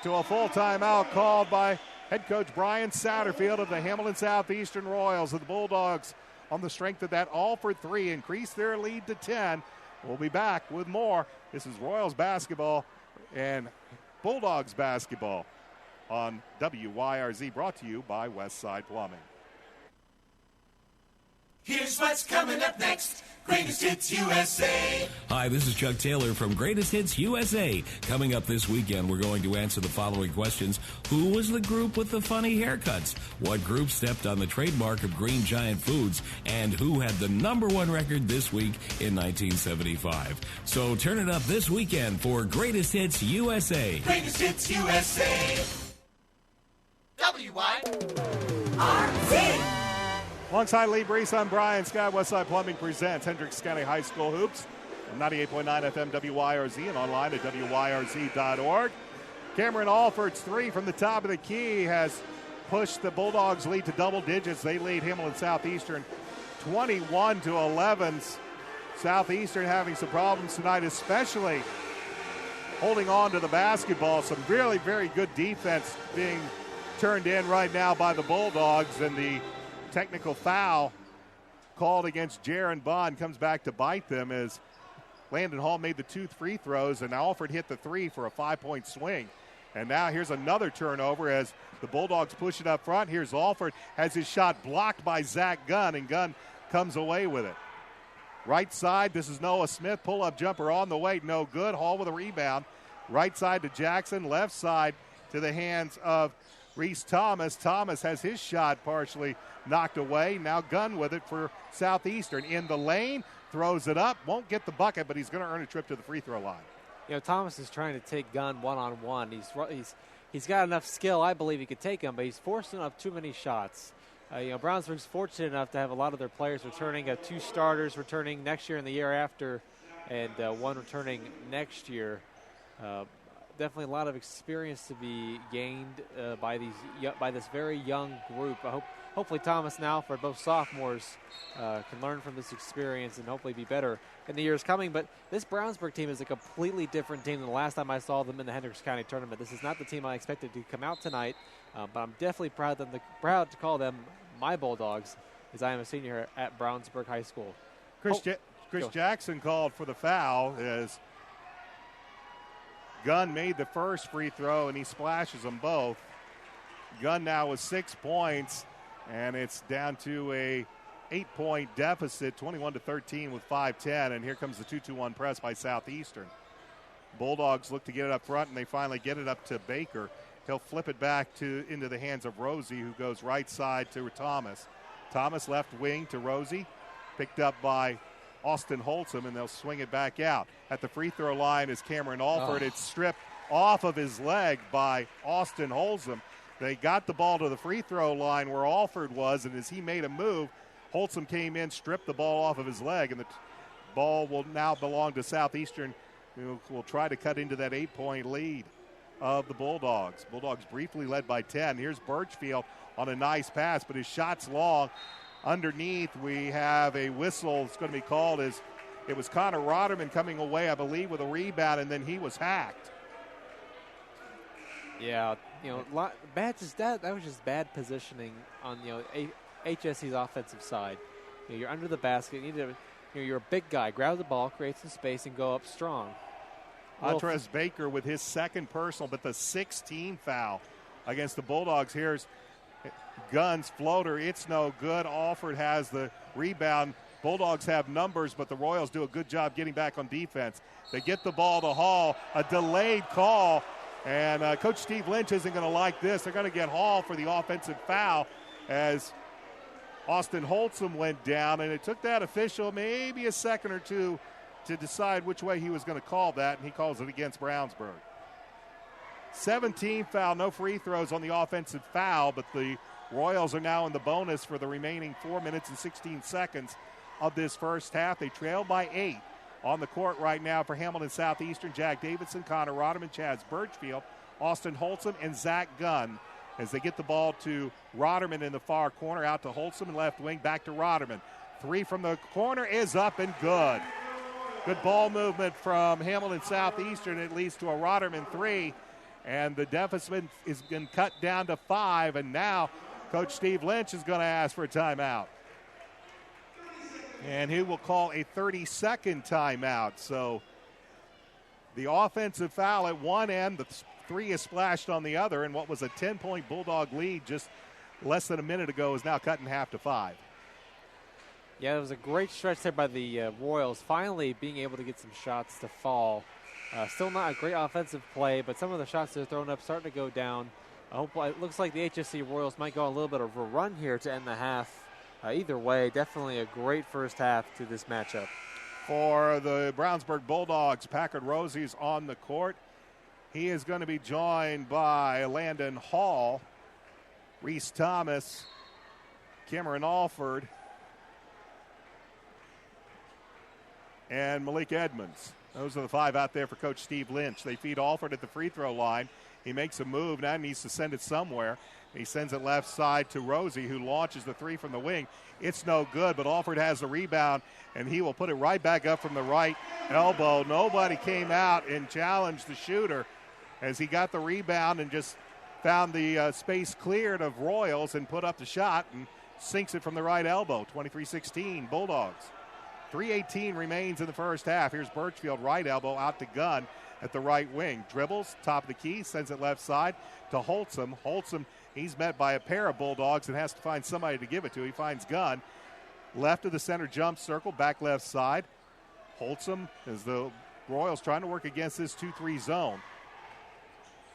to a full timeout called by head coach Brian Satterfield of the Hamilton Southeastern Royals. And the Bulldogs, on the strength of that Alford 3, increase their lead to 10. We'll be back with more. This is Royals basketball and Bulldogs basketball on WYRZ, brought to you by Westside Plumbing. Here's what's coming up next. Greatest Hits USA. Hi, this is Chuck Taylor from Greatest Hits USA. Coming up this weekend, we're going to answer the following questions. Who was the group with the funny haircuts? What group stepped on the trademark of Green Giant Foods? And who had the #1 record this week in 1975? So turn it up this weekend for Greatest Hits USA. Greatest Hits USA. WYRZ. Alongside Lee Brees, I'm Brian Scott. Westside Plumbing presents Hendricks County High School Hoops on 98.9 FM WYRZ and online at WYRZ.org. Cameron Alford's 3 from the top of the key has pushed the Bulldogs' lead to double digits. They lead Hamilton Southeastern 21-11. Southeastern having some problems tonight, especially holding on to the basketball. Some really very good defense being turned in right now by the Bulldogs, and the technical foul called against Jaron Bond comes back to bite them as Landon Hall made the 2 free throws, and Alford hit the 3 for a 5-point swing. And now here's another turnover as the Bulldogs push it up front. Here's Alford, has his shot blocked by Zach Gunn, and Gunn comes away with it. Right side, this is Noah Smith. Pull-up jumper on the way, no good. Hall with a rebound. Right side to Jackson, left side to the hands of Reese Thomas. Thomas has his shot partially knocked away. Now Gunn with it for Southeastern. In the lane, throws it up, won't get the bucket, but he's going to earn a trip to the free throw line. You know, Thomas is trying to take Gunn one-on-one. He's got enough skill, I believe he could take him, but he's forcing up too many shots. Brownsburg's fortunate enough to have a lot of their players returning, 2 starters returning next year and the year after, and 1 returning next year. Definitely a lot of experience to be gained by this very young group. Hopefully Thomas and Alford, both sophomores, can learn from this experience and hopefully be better in the years coming. But this Brownsburg team is a completely different team than the last time I saw them in the Hendricks County tournament. This is not the team I expected to come out tonight, but I'm definitely proud to call them my Bulldogs, as I am a senior here at Brownsburg High School. Chris Jackson called for the foul as Gunn made the first free throw, and he splashes them both. Gunn now with 6 points, and it's down to a 8-point deficit, 21-13 with 5:10, and here comes the 2-2-1 press by Southeastern. Bulldogs look to get it up front, and they finally get it up to Baker. He'll flip it back into the hands of Rosie, who goes right side to Thomas. Thomas left wing to Rosie, picked up by Austin Holtzum, and they'll swing it back out. At the free throw line is Cameron Alford. It's stripped off of his leg by Austin Holtzum. They got the ball to the free throw line where Alford was, and as he made a move, Holtzum came in, stripped the ball off of his leg, and the ball will now belong to Southeastern, who will try to cut into that 8-point lead of the Bulldogs. Bulldogs briefly led by 10. Here's Birchfield on a nice pass, but his shot's long. Underneath, we have a whistle that's going to be called. It was Connor Rotterman coming away, I believe, with a rebound, and then he was hacked. Yeah, that was just bad positioning on HSC's offensive side. You're under the basket. You need to, you're a big guy. Grab the ball, create some space, and go up strong. Montrez Baker with his second personal, but the 16th foul against the Bulldogs. Here's Gunn's floater. It's no good. Alford has the rebound. Bulldogs have numbers, but the Royals do a good job getting back on defense. They get the ball to Hall. A delayed call, and Coach Steve Lynch isn't going to like this. They're going to get Hall for the offensive foul as Austin Holtzum went down, and it took that official maybe a second or two to decide which way he was going to call that, and he calls it against Brownsburg. 17th foul, no free throws on the offensive foul, but the Royals are now in the bonus for the remaining 4 minutes and 16 seconds of this first half. They trail by 8 on the court right now for Hamilton Southeastern. Jack Davidson, Connor Rotterman, Chaz Birchfield, Austin Holtzum, and Zach Gunn as they get the ball to Rotterman in the far corner, out to Holtzum in left wing, back to Rotterman. 3 from the corner is up and good. Good ball movement from Hamilton Southeastern. It leads to a Rotterman 3, and the deficit is been cut down to 5, and now Coach Steve Lynch is going to ask for a timeout. And he will call a 30-second timeout. So the offensive foul at one end, the 3 is splashed on the other, and what was a 10-point Bulldog lead just less than a minute ago is now cut in half to 5. Yeah, it was a great stretch there by the Royals, finally being able to get some shots to fall. Still not a great offensive play, but some of the shots they're throwing up starting to go down. It looks like the HSC Royals might go on a little bit of a run here to end the half. Either way, definitely a great first half to this matchup. For the Brownsburg Bulldogs, Packard Rosie's on the court. He is going to be joined by Landon Hall, Reese Thomas, Cameron Alford, and Malik Edmonds. Those are the 5 out there for Coach Steve Lynch. They feed Alford at the free throw line. He makes a move. Now needs to send it somewhere. He sends it left side to Rosie, who launches the 3 from the wing. It's no good, but Alford has the rebound, and he will put it right back up from the right elbow. Nobody came out and challenged the shooter as he got the rebound and just found the space cleared of Royals and put up the shot and sinks it from the right elbow. 23-16 Bulldogs. 3:18 remains in the first half. Here's Birchfield, right elbow, out to Gunn at the right wing. Dribbles, top of the key, sends it left side to Holtzum. Holtzum, he's met by a pair of Bulldogs and has to find somebody to give it to. He finds Gunn. Left of the center jump circle, back left side. Holtzum, as the Royals trying to work against this 2-3 zone.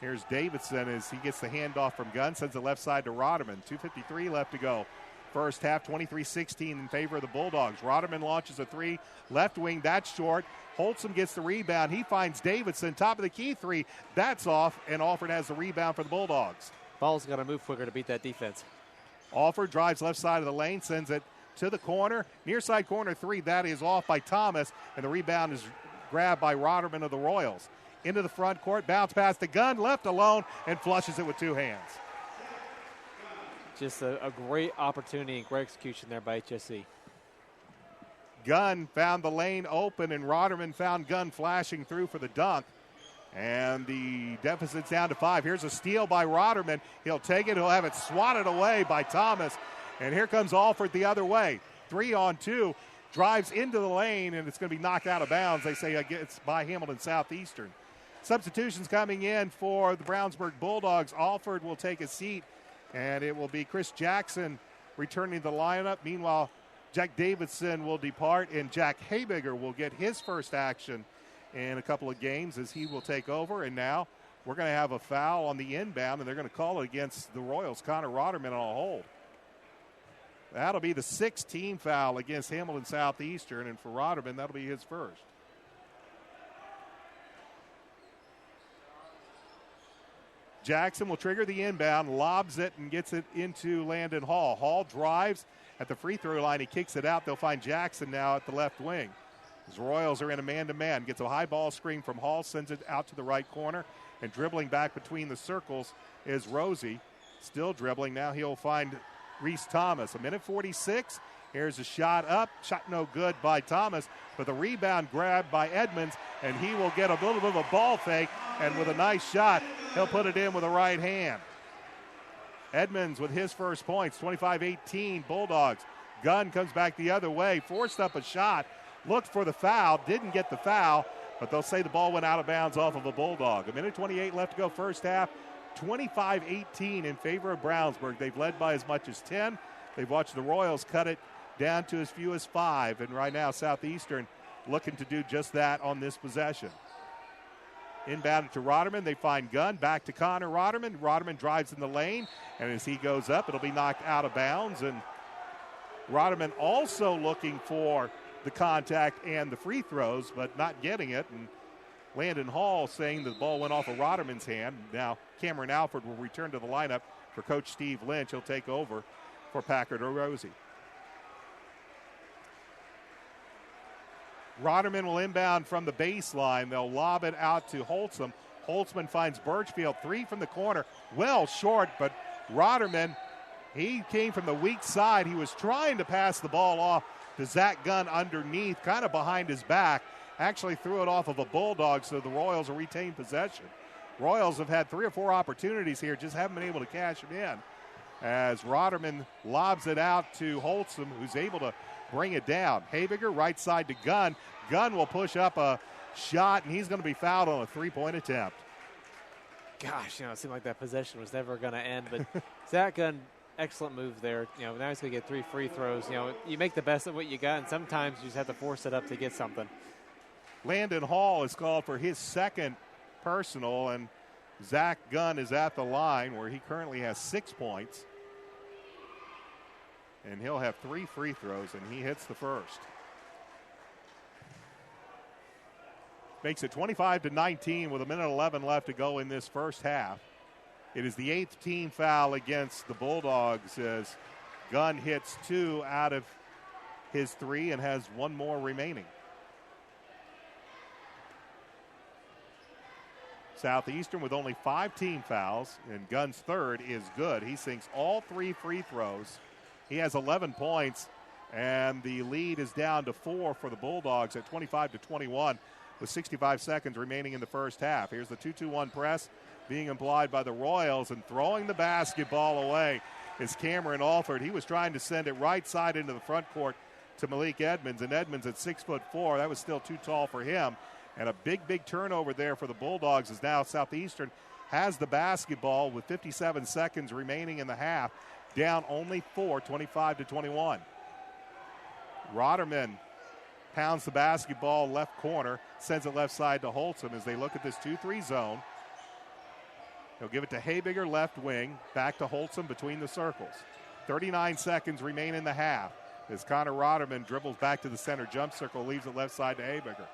Here's Davidson as he gets the handoff from Gunn, sends it left side to Rotterman. 2:53 left to go. First half, 23-16 in favor of the Bulldogs. Rotterman launches a three, left wing, that's short. Holtzum gets the rebound. He finds Davidson, top of the key three. That's off, and Alford has the rebound for the Bulldogs. Ball's got to move quicker to beat that defense. Alford drives left side of the lane, sends it to the corner. Near side corner three, that is off by Thomas, and the rebound is grabbed by Rotterman of the Royals. Into the front court, bounce pass to Gunn, left alone, and flushes it with two hands. Just a great opportunity and great execution there by HSC. Gunn found the lane open, and Rotterman found Gunn flashing through for the dunk. And the deficit's down to 5. Here's a steal by Rotterman. He'll take it. He'll have it swatted away by Thomas. And here comes Alford the other way. 3-on-2. Drives into the lane, and it's going to be knocked out of bounds. They say it's by Hamilton Southeastern. Substitutions coming in for the Brownsburg Bulldogs. Alford will take a seat, and it will be Chris Jackson returning to the lineup. Meanwhile, Jack Davidson will depart, and Jack Habiger will get his first action in a couple of games as he will take over. And now we're going to have a foul on the inbound, and they're going to call it against the Royals. Connor Rotterman on a hold. That'll be the 6th team foul against Hamilton Southeastern, and for Rotterman, that'll be his first. Jackson will trigger the inbound, lobs it, and gets it into Landon Hall. Hall drives at the free throw line. He kicks it out. They'll find Jackson now at the left wing. His Royals are in a man-to-man. Gets a high ball screen from Hall, sends it out to the right corner, and dribbling back between the circles is Rosie. Still dribbling. Now he'll find Reese Thomas. 1:46. Here's a shot up. Shot no good by Thomas, but the rebound grabbed by Edmonds, and he will get a little bit of a ball fake, and with a nice shot, he'll put it in with the right hand. Edmonds with his first points, 25-18 Bulldogs. Gunn comes back the other way, forced up a shot, looked for the foul, didn't get the foul, but they'll say the ball went out of bounds off of a Bulldog. 1:28 left to go first half, 25-18 in favor of Brownsburg. They've led by as much as 10. They've watched the Royals cut it down to as few as 5, and right now Southeastern looking to do just that on this possession. Inbounded to Rotterman. They find Gunn. Back to Connor Rotterman. Rotterman drives in the lane, and as he goes up, it'll be knocked out of bounds. And Rotterman also looking for the contact and the free throws, but not getting it. And Landon Hall saying the ball went off of Rotterman's hand. Now Cameron Alford will return to the lineup for Coach Steve Lynch. He'll take over for Packard O'Rosie. Rotterman will inbound from the baseline. They'll lob it out to Holtzum. Holtzman finds Birchfield. 3 from the corner. Well short, but Rotterman, he came from the weak side. He was trying to pass the ball off to Zach Gunn underneath, kind of behind his back. Actually threw it off of a Bulldog, so the Royals will retain possession. Royals have had 3 or 4 opportunities here, just haven't been able to cash it in. As Rotterman lobs it out to Holtzum, who's able to bring it down. Habiger, right side to Gunn. Gunn will push up a shot, and he's going to be fouled on a 3-point attempt. Gosh, it seemed like that possession was never going to end. But Zach Gunn, excellent move there. Now he's going to get 3 free throws. You make the best of what you got, and sometimes you just have to force it up to get something. Landon Hall is called for his second personal, and Zach Gunn is at the line where he currently has 6 points. And he'll have 3 free throws, and he hits the first. Makes it 25-19 with 1:11 left to go in this first half. It is the 8th team foul against the Bulldogs as Gunn hits 2 out of his 3 and has 1 more remaining. Southeastern with only 5 team fouls, and Gunn's third is good. He sinks all 3 free throws. He has 11 points, and the lead is down to 4 for the Bulldogs at 25-21 with 65 seconds remaining in the first half. Here's the 2-2-1 press being implied by the Royals, and throwing the basketball away is Cameron Alford. He was trying to send it right side into the front court to Malik Edmonds, and Edmonds at 6'4", that was still too tall for him. And a big turnover there for the Bulldogs as now Southeastern has the basketball with 57 seconds remaining in the half, down only 4, 25-21. Rotterman pounds the basketball left corner, sends it left side to Holtzum as they look at this 2-3 zone. He'll give it to Habiger, left wing, back to Holtzum between the circles. 39 seconds remain in the half as Connor Rotterman dribbles back to the center jump circle, leaves it left side to Habiger.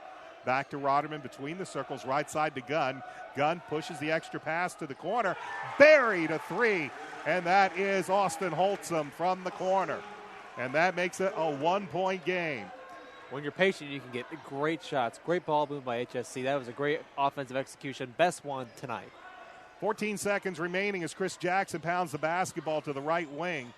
Back to Rotterman between the circles, right side to Gunn. Gunn pushes the extra pass to the corner. Buried a three, and that is Austin Holtzum from the corner. And that makes it a 1-point game. When you're patient, you can get great shots. Great ball move by HSC. That was a great offensive execution. Best one tonight. 14 seconds remaining as Chris Jackson pounds the basketball to the right wing.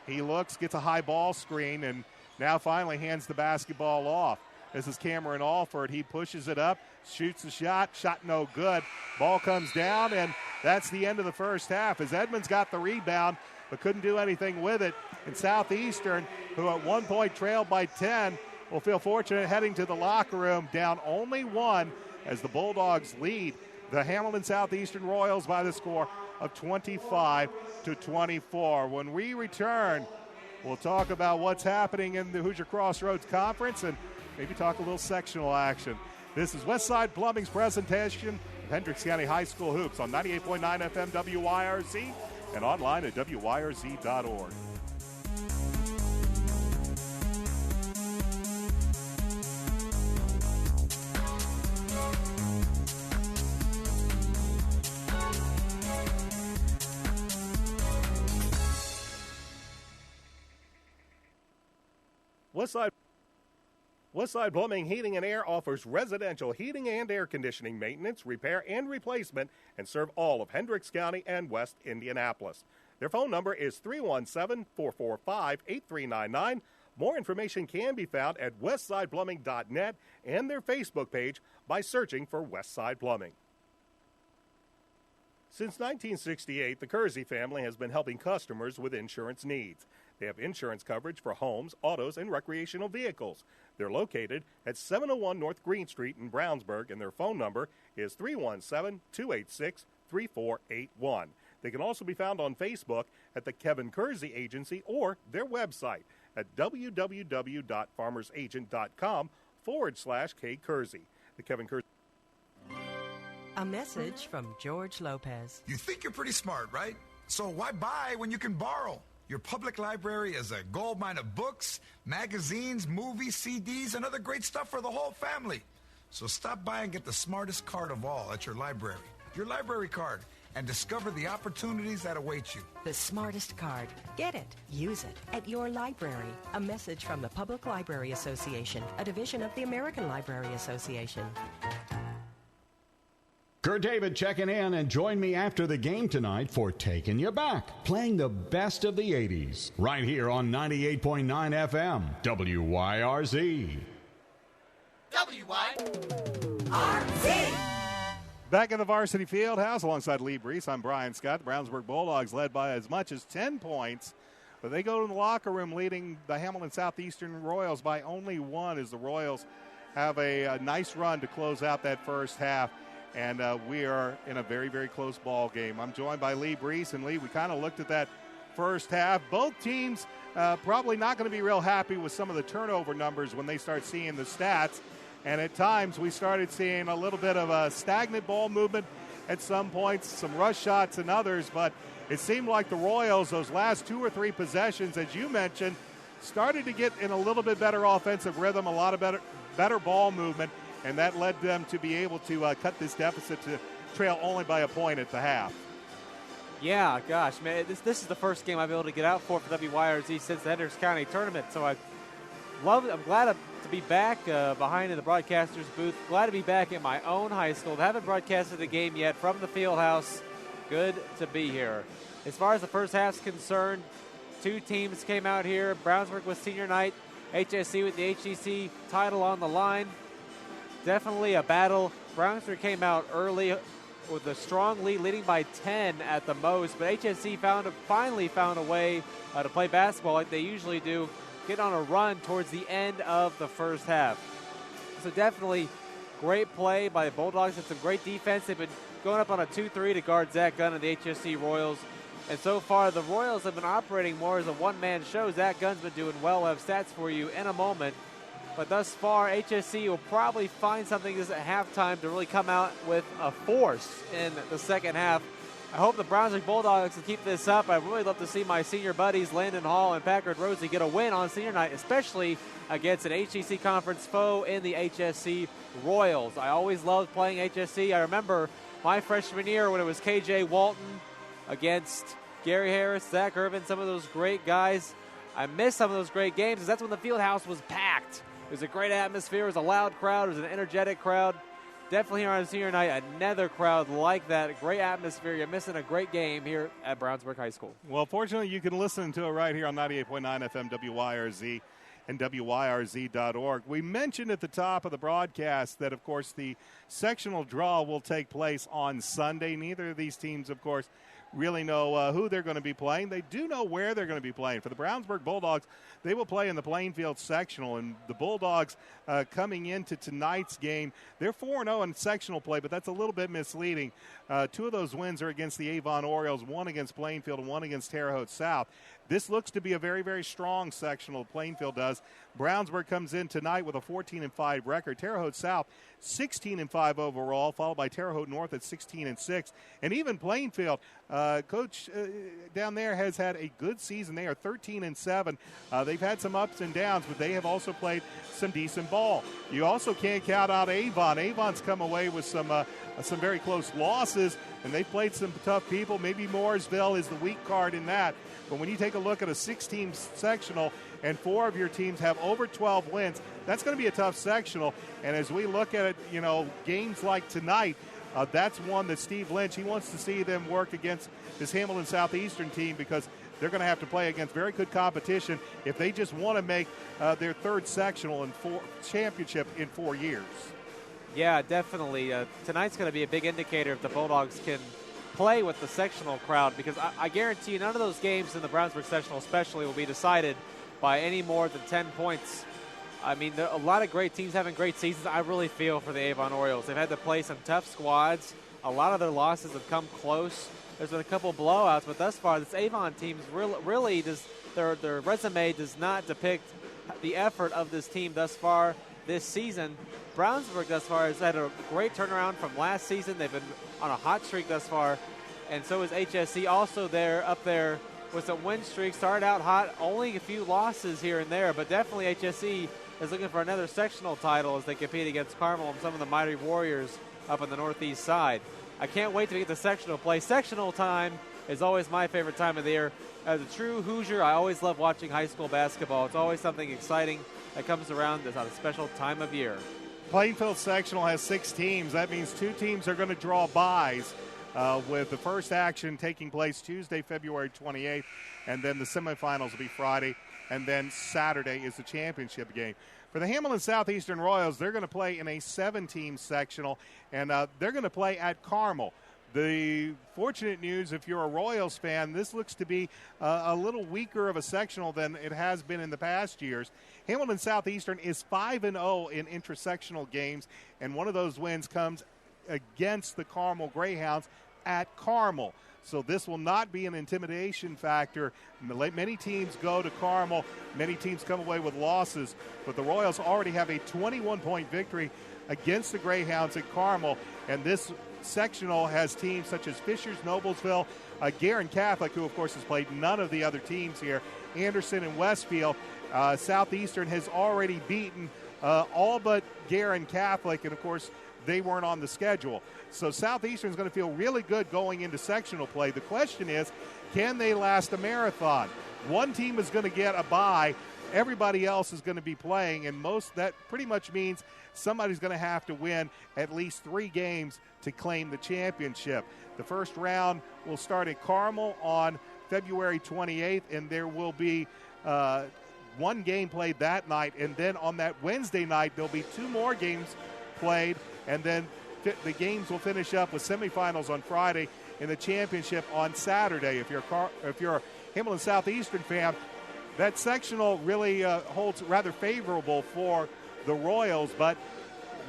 He looks, gets a high ball screen, and now finally hands the basketball off. This is Cameron Alford. He pushes it up, shoots the shot. Shot no good. Ball comes down, and that's the end of the first half as Edmonds got the rebound but couldn't do anything with it. And Southeastern, who at one point trailed by 10, will feel fortunate heading to the locker room down only 1 as the Bulldogs lead the Hamilton Southeastern Royals by the score of 25-24. When we return, we'll talk about what's happening in the Hoosier Crossroads Conference and maybe talk a little sectional action. This is Westside Plumbing's presentation of Hendricks County High School Hoops on 98.9 FM WYRZ and online at WYRZ.org. Westside Plumbing Heating and Air offers residential heating and air conditioning maintenance, repair, and replacement, and serve all of Hendricks County and West Indianapolis. Their phone number is 317-445-8399. More information can be found at westsideplumbing.net and their Facebook page by searching for Westside Plumbing. Since 1968, the Kersey family has been helping customers with insurance needs. They have insurance coverage for homes, autos, and recreational vehicles. They're located at 701 North Green Street in Brownsburg, and their phone number is 317-286-3481. They can also be found on Facebook at the Kevin Kersey Agency or their website at www.farmersagent.com/K Kersey. The Kevin Kersey. A message from George Lopez. You think you're pretty smart, right? So why buy when you can borrow? Your public library is a goldmine of books, magazines, movies, CDs, and other great stuff for the whole family. So stop by and get the smartest card of all at your library, your library card, and discover the opportunities that await you. The smartest card. Get it. Use it at your library. A message from the Public Library Association, a division of the American Library Association. Kurt David checking in, and join me after the game tonight for Taking You Back, playing the best of the 80s, right here on 98.9 FM, WYRZ. WYRZ. Back in the Varsity Fieldhouse alongside Lee Brees, I'm Brian Scott. The Brownsburg Bulldogs led by as much as 10 points, but they go to the locker room leading the Hamilton Southeastern Royals by only 1 as the Royals have a nice run to close out that first half. And we are in a very, very close ball game. I'm joined by Lee Brees. And, Lee, we kind of looked at that first half. Both teams probably not going to be real happy with some of the turnover numbers when they start seeing the stats. And at times we started seeing a little bit of a stagnant ball movement at some points, some rush shots and others. But it seemed like the Royals, those last 2 or 3 possessions, as you mentioned, started to get in a little bit better offensive rhythm, a lot of better ball movement. And that led them to be able to cut this deficit to trail only by a point at the half. Yeah, gosh, man, this is the first game I've been able to get out for WYRZ since the Hendricks County tournament. So I'm glad to be back behind in the broadcaster's booth. Glad to be back at my own high school. Haven't broadcasted the game yet from the field house. Good to be here. As far as the first half's concerned, 2 teams came out here. Brownsburg was senior night. HSC with the HCC title on the line. Definitely a battle. Brownsburg came out early with a strong lead, leading by 10 at the most. But HSC finally found a way to play basketball like they usually do. getting on a run towards the end of the first half. So definitely great play by the Bulldogs and some great defense. They've been going up on a 2-3 to guard Zach Gunn and the HSC Royals. And so far, the Royals have been operating more as a one-man show. Zach Gunn's been doing well. We'll have stats for you in a moment. But thus far, HSC will probably find something this at halftime to really come out with a force in the second half. I hope the Brownsburg Bulldogs can keep this up. I'd really love to see my senior buddies, Landon Hall and Packard Rosie, get a win on senior night, especially against an HCC conference foe in the HSC Royals. I always loved playing HSC. I remember my freshman year when it was KJ Walton against Gary Harris, Zach Irvin, some of those great guys. I miss some of those great games because that's when the field house was packed. It was a great atmosphere. It was a loud crowd. It was an energetic crowd. Definitely here on senior night, another crowd like that. A great atmosphere. You're missing a great game here at Brownsburg High School. Well, fortunately, you can listen to it right here on 98.9 FM WYRZ and WYRZ.org. We mentioned at the top of the broadcast that, of course, the sectional draw will take place on Sunday. Neither of these teams, of course, really know who they're going to be playing. They do know where they're going to be playing. For the Brownsburg Bulldogs, they will play in the Plainfield sectional, and the Bulldogs coming into tonight's game, they're 4-0 in sectional play, but that's a little bit misleading. Two of those wins are against the Avon Orioles, one against Plainfield and one against Terre Haute South. This looks to be a very, very strong sectional. Plainfield does. Brownsburg comes in tonight with a 14-5 record. Terre Haute South, 16-5 overall, followed by Terre Haute North at 16-6. And even Plainfield, coach down there has had a good season. They are 13-7. They've had some ups and downs, but they have also played some decent ball. You also can't count out Avon. Avon's come away with some very close losses, and they've played some tough people. Maybe Mooresville is the weak card in that. But when you take a look at a 6-team sectional and 4 of your teams have over 12 wins, that's going to be a tough sectional. And as we look at it, games like tonight, that's one that Steve Lynch, he wants to see them work against this Hamilton Southeastern team because they're going to have to play against very good competition if they just want to make their third sectional and championship in 4 years. Yeah, definitely. Tonight's going to be a big indicator if the Bulldogs can play with the sectional crowd, because I guarantee you none of those games in the Brownsburg sectional especially will be decided by any more than 10 points. I mean, there are a lot of great teams having great seasons. I really feel for the Avon Orioles. They've had to play some tough squads. A lot of their losses have come close. There's been a couple blowouts, but thus far, this Avon team really does, their resume does not depict the effort of this team thus far this season. Brownsburg thus far has had a great turnaround from last season. They've been on a hot streak thus far, and so is HSC also up there with some win streaks. Started out hot, only a few losses here and there, but definitely HSC is looking for another sectional title as they compete against Carmel and some of the Mighty Warriors up on the northeast side. I can't wait to get the sectional play. Sectional time is always my favorite time of the year. As a true Hoosier, I always love watching high school basketball. It's always something exciting that comes around this on a special time of year. Plainfield sectional has 6 teams. That means 2 teams are going to draw byes, with the first action taking place Tuesday, February 28th, and then the semifinals will be Friday, and then Saturday is the championship game. For the Hamilton Southeastern Royals, they're going to play in a 7-team sectional, and they're going to play at Carmel. The fortunate news, if you're a Royals fan, this looks to be a little weaker of a sectional than it has been in the past years. Hamilton Southeastern is 5-0 in intersectional games, and one of those wins comes against the Carmel Greyhounds at Carmel. So this will not be an intimidation factor. Many teams go to Carmel. Many teams come away with losses, but the Royals already have a 21-point victory against the Greyhounds at Carmel, and this sectional has teams such as Fishers, Noblesville, Guerin Catholic, who of course has played none of the other teams here, Anderson and Westfield. Southeastern has already beaten all but Guerin Catholic, and of course they weren't on the schedule. So Southeastern is going to feel really good going into sectional play. The question is, can they last a marathon? One team is going to get a bye. Everybody else is going to be playing, and that pretty much means somebody's going to have to win at least 3 games to claim the championship. The first round will start at Carmel on February 28th, and there will be 1 game played that night, and then on that Wednesday night there'll be 2 more games played, and then the games will finish up with semifinals on Friday and the championship on Saturday. If you're a Hamilton Southeastern fan, that sectional really holds rather favorable for the Royals, but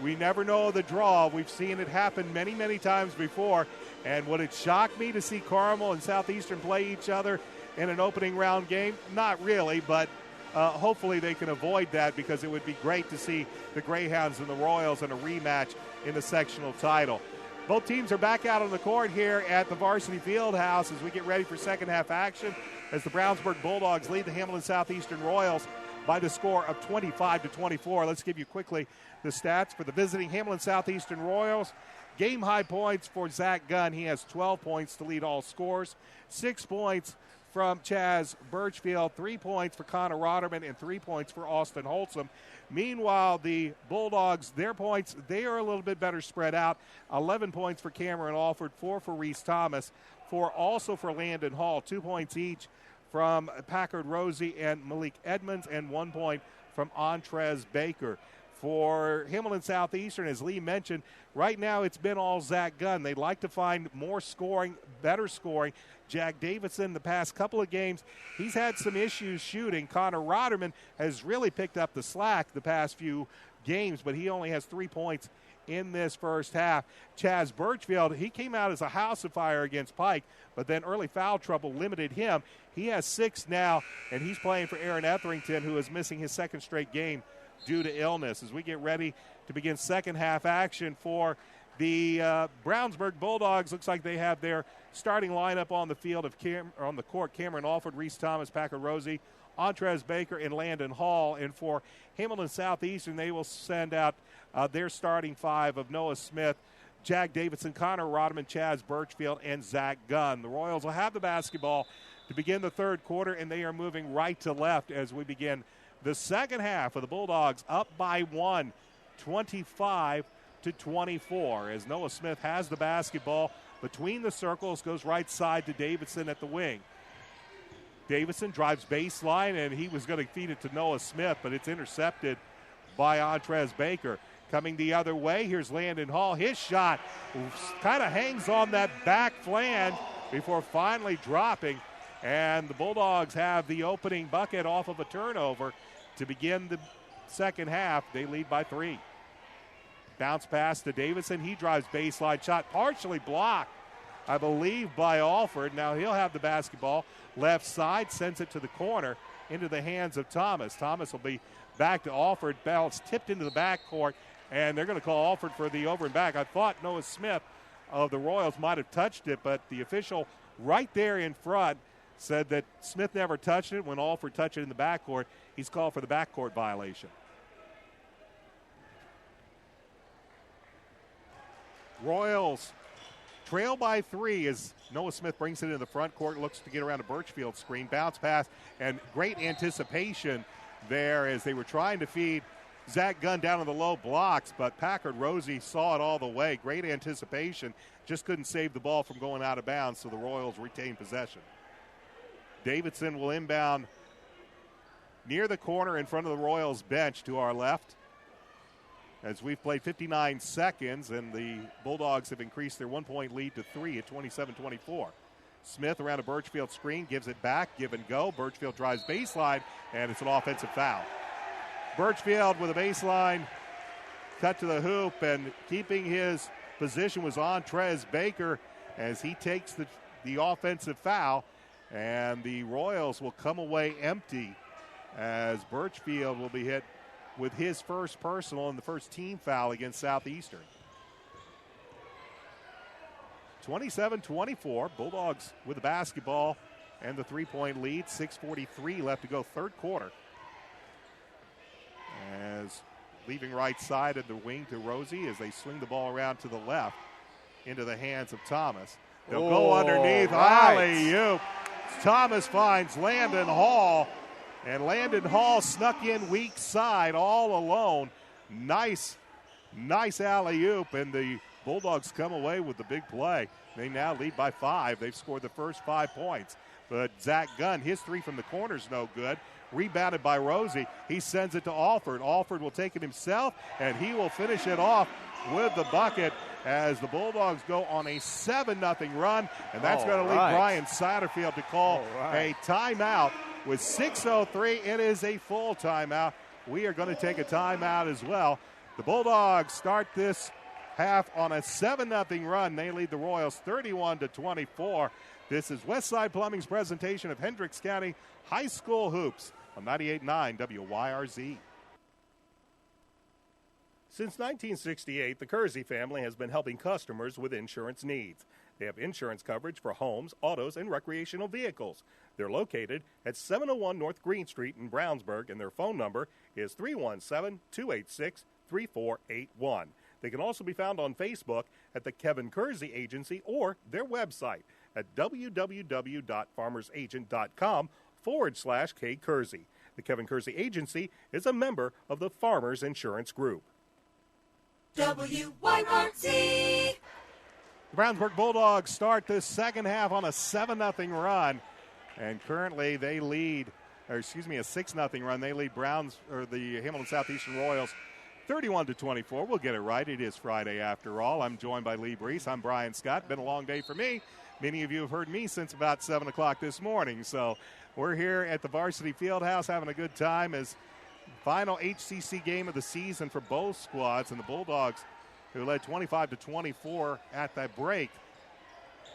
we never know the draw. We've seen it happen many, many times before. And would it shock me to see Carmel and Southeastern play each other in an opening round game? Not really, but hopefully they can avoid that, because it would be great to see the Greyhounds and the Royals in a rematch in the sectional title. Both teams are back out on the court here at the Varsity Fieldhouse as we get ready for second half action, as the Brownsburg Bulldogs lead the Hamilton Southeastern Royals by the score of 25-24. Let's give you quickly the stats for the visiting Hamilton Southeastern Royals. Game high points for Zach Gunn. He has 12 points to lead all scores. 6 points from Chaz Birchfield, 3 points for Connor Rotterman, and 3 points for Austin Holtzum. Meanwhile, the Bulldogs, their points, they are a little bit better spread out. 11 points for Cameron Alford, 4 for Reese Thomas, 4 also for Landon Hall, 2 points each from Packard Rosie and Malik Edmonds, and 1 point from Antrez Baker. For Hamilton Southeastern, as Lee mentioned, right now it's been all Zach Gunn. They'd like to find more scoring, better scoring. Jack Davidson, the past couple of games, he's had some issues shooting. Connor Rotterman has really picked up the slack the past few games, but he only has 3 points in this first half. Chaz Birchfield, he came out as a house of fire against Pike, but then early foul trouble limited him. He has 6 now, and he's playing for Aaron Etherington, who is missing his second straight game due to illness. As we get ready to begin second half action for the Brownsburg Bulldogs, looks like they have their starting lineup on the field on the court: Cameron Alford, Reese Thomas, Packer Rosie, Antrez Baker, and Landon Hall. And for Hamilton Southeastern, they will send out their starting 5 of Noah Smith, Jack Davidson, Connor Rodman, Chaz Birchfield, and Zach Gunn. The Royals will have the basketball to begin the third quarter, and they are moving right to left as we begin the second half of the Bulldogs up by 1, 25-24, as Noah Smith has the basketball between the circles, goes right side to Davidson at the wing. Davidson drives baseline, and he was going to feed it to Noah Smith, but it's intercepted by Antrez Baker. Coming the other way, here's Landon Hall. His shot kind of hangs on that back flange before finally dropping, and the Bulldogs have the opening bucket off of a turnover to begin the second half. They lead by 3. Bounce pass to Davidson. He drives baseline. Shot partially blocked, I believe, by Alford. Now he'll have the basketball. Left side, sends it to the corner into the hands of Thomas. Thomas will be back to Alford. Ball's tipped into the backcourt, and they're going to call Alford for the over and back. I thought Noah Smith of the Royals might have touched it, but the official right there in front said that Smith never touched it. When Alford touched it in the backcourt, he's called for the backcourt violation. Royals trail by 3 as Noah Smith brings it into the front court, looks to get around a Birchfield screen. Bounce pass, and great anticipation there as they were trying to feed Zach Gunn down on the low blocks, but Packard Rosie saw it all the way. Great anticipation, just couldn't save the ball from going out of bounds, so the Royals retain possession. Davidson will inbound near the corner in front of the Royals bench to our left. As we've played 59 seconds, and the Bulldogs have increased their 1-point lead to 3 at 27-24. Smith around a Birchfield screen, gives it back, give and go. Birchfield drives baseline, and it's an offensive foul. Birchfield with a baseline cut to the hoop, and keeping his position was Antrez Baker as he takes the offensive foul, and the Royals will come away empty as Birchfield will be hit with his first personal and the first team foul against Southeastern. 27-24, Bulldogs with the basketball and the 3-point lead. 6:43 left to go, third quarter. As leaving right side of the wing to Rosie as they swing the ball around to the left into the hands of Thomas. They'll go underneath. Alley-oop. Thomas finds Landon Hall, and Landon Hall snuck in weak side all alone. Nice alley-oop, and the Bulldogs come away with the big play. They now lead by 5. They've scored the first 5 points. But Zach Gunn, his 3 from the corner's no good. Rebounded by Rosie. He sends it to Alford. Alford will take it himself, and he will finish it off with the bucket as the Bulldogs go on a 7-0 run, and that's going to lead Brian Satterfield to call a timeout with 6:03. It is a full timeout. We are going to take a timeout as well. The Bulldogs start this half on a 7-0 run. They lead the Royals 31-24. This is Westside Plumbing's presentation of Hendricks County High School Hoops on 98.9 WYRZ. Since 1968, the Kersey family has been helping customers with insurance needs. They have insurance coverage for homes, autos, and recreational vehicles. They're located at 701 North Green Street in Brownsburg, and their phone number is 317-286-3481. They can also be found on Facebook at the Kevin Kersey Agency or their website at www.farmersagent.com/K Kersey. The Kevin Kersey Agency is a member of the Farmers Insurance Group. WYRZ. The Brownsburg Bulldogs start this second half on a 7-0 run, and currently they lead, a 6-0 run. They lead the Hamilton Southeastern Royals 31-24. We'll get it right. It is Friday after all. I'm joined by Lee Brees. I'm Brian Scott. Been a long day for me. Many of you have heard me since about 7 o'clock this morning. So we're here at the Varsity Fieldhouse having a good time as final HCC game of the season for both squads, and the Bulldogs, who led 25-24 at that break,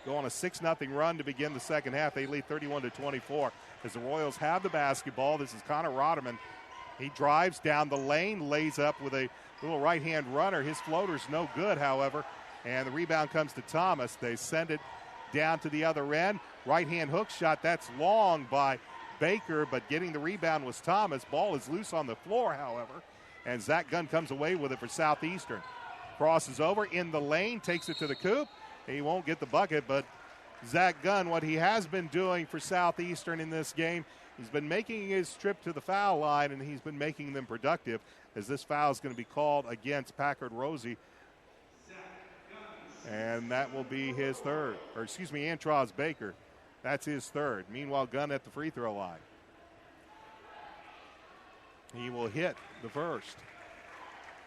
go on a 6-0 run to begin the second half. They lead 31-24 as the Royals have the basketball. This is Connor Rotterman. He drives down the lane, lays up with a little right-hand runner. His floater's no good, however, and the rebound comes to Thomas. They send it down to the other end. Right-hand hook shot, that's long by Baker, but getting the rebound was Thomas. Ball is loose on the floor, however, and Zach Gunn comes away with it for Southeastern. Crosses over in the lane, takes it to the coop. He won't get the bucket, but Zach Gunn, what he has been doing for Southeastern in this game, he's been making his trip to the foul line, and he's been making them productive, as this foul is going to be called against Packard Rosie. And that will be his third, Antros Baker. That's his third. Meanwhile, Gunn at the free throw line. He will hit the first.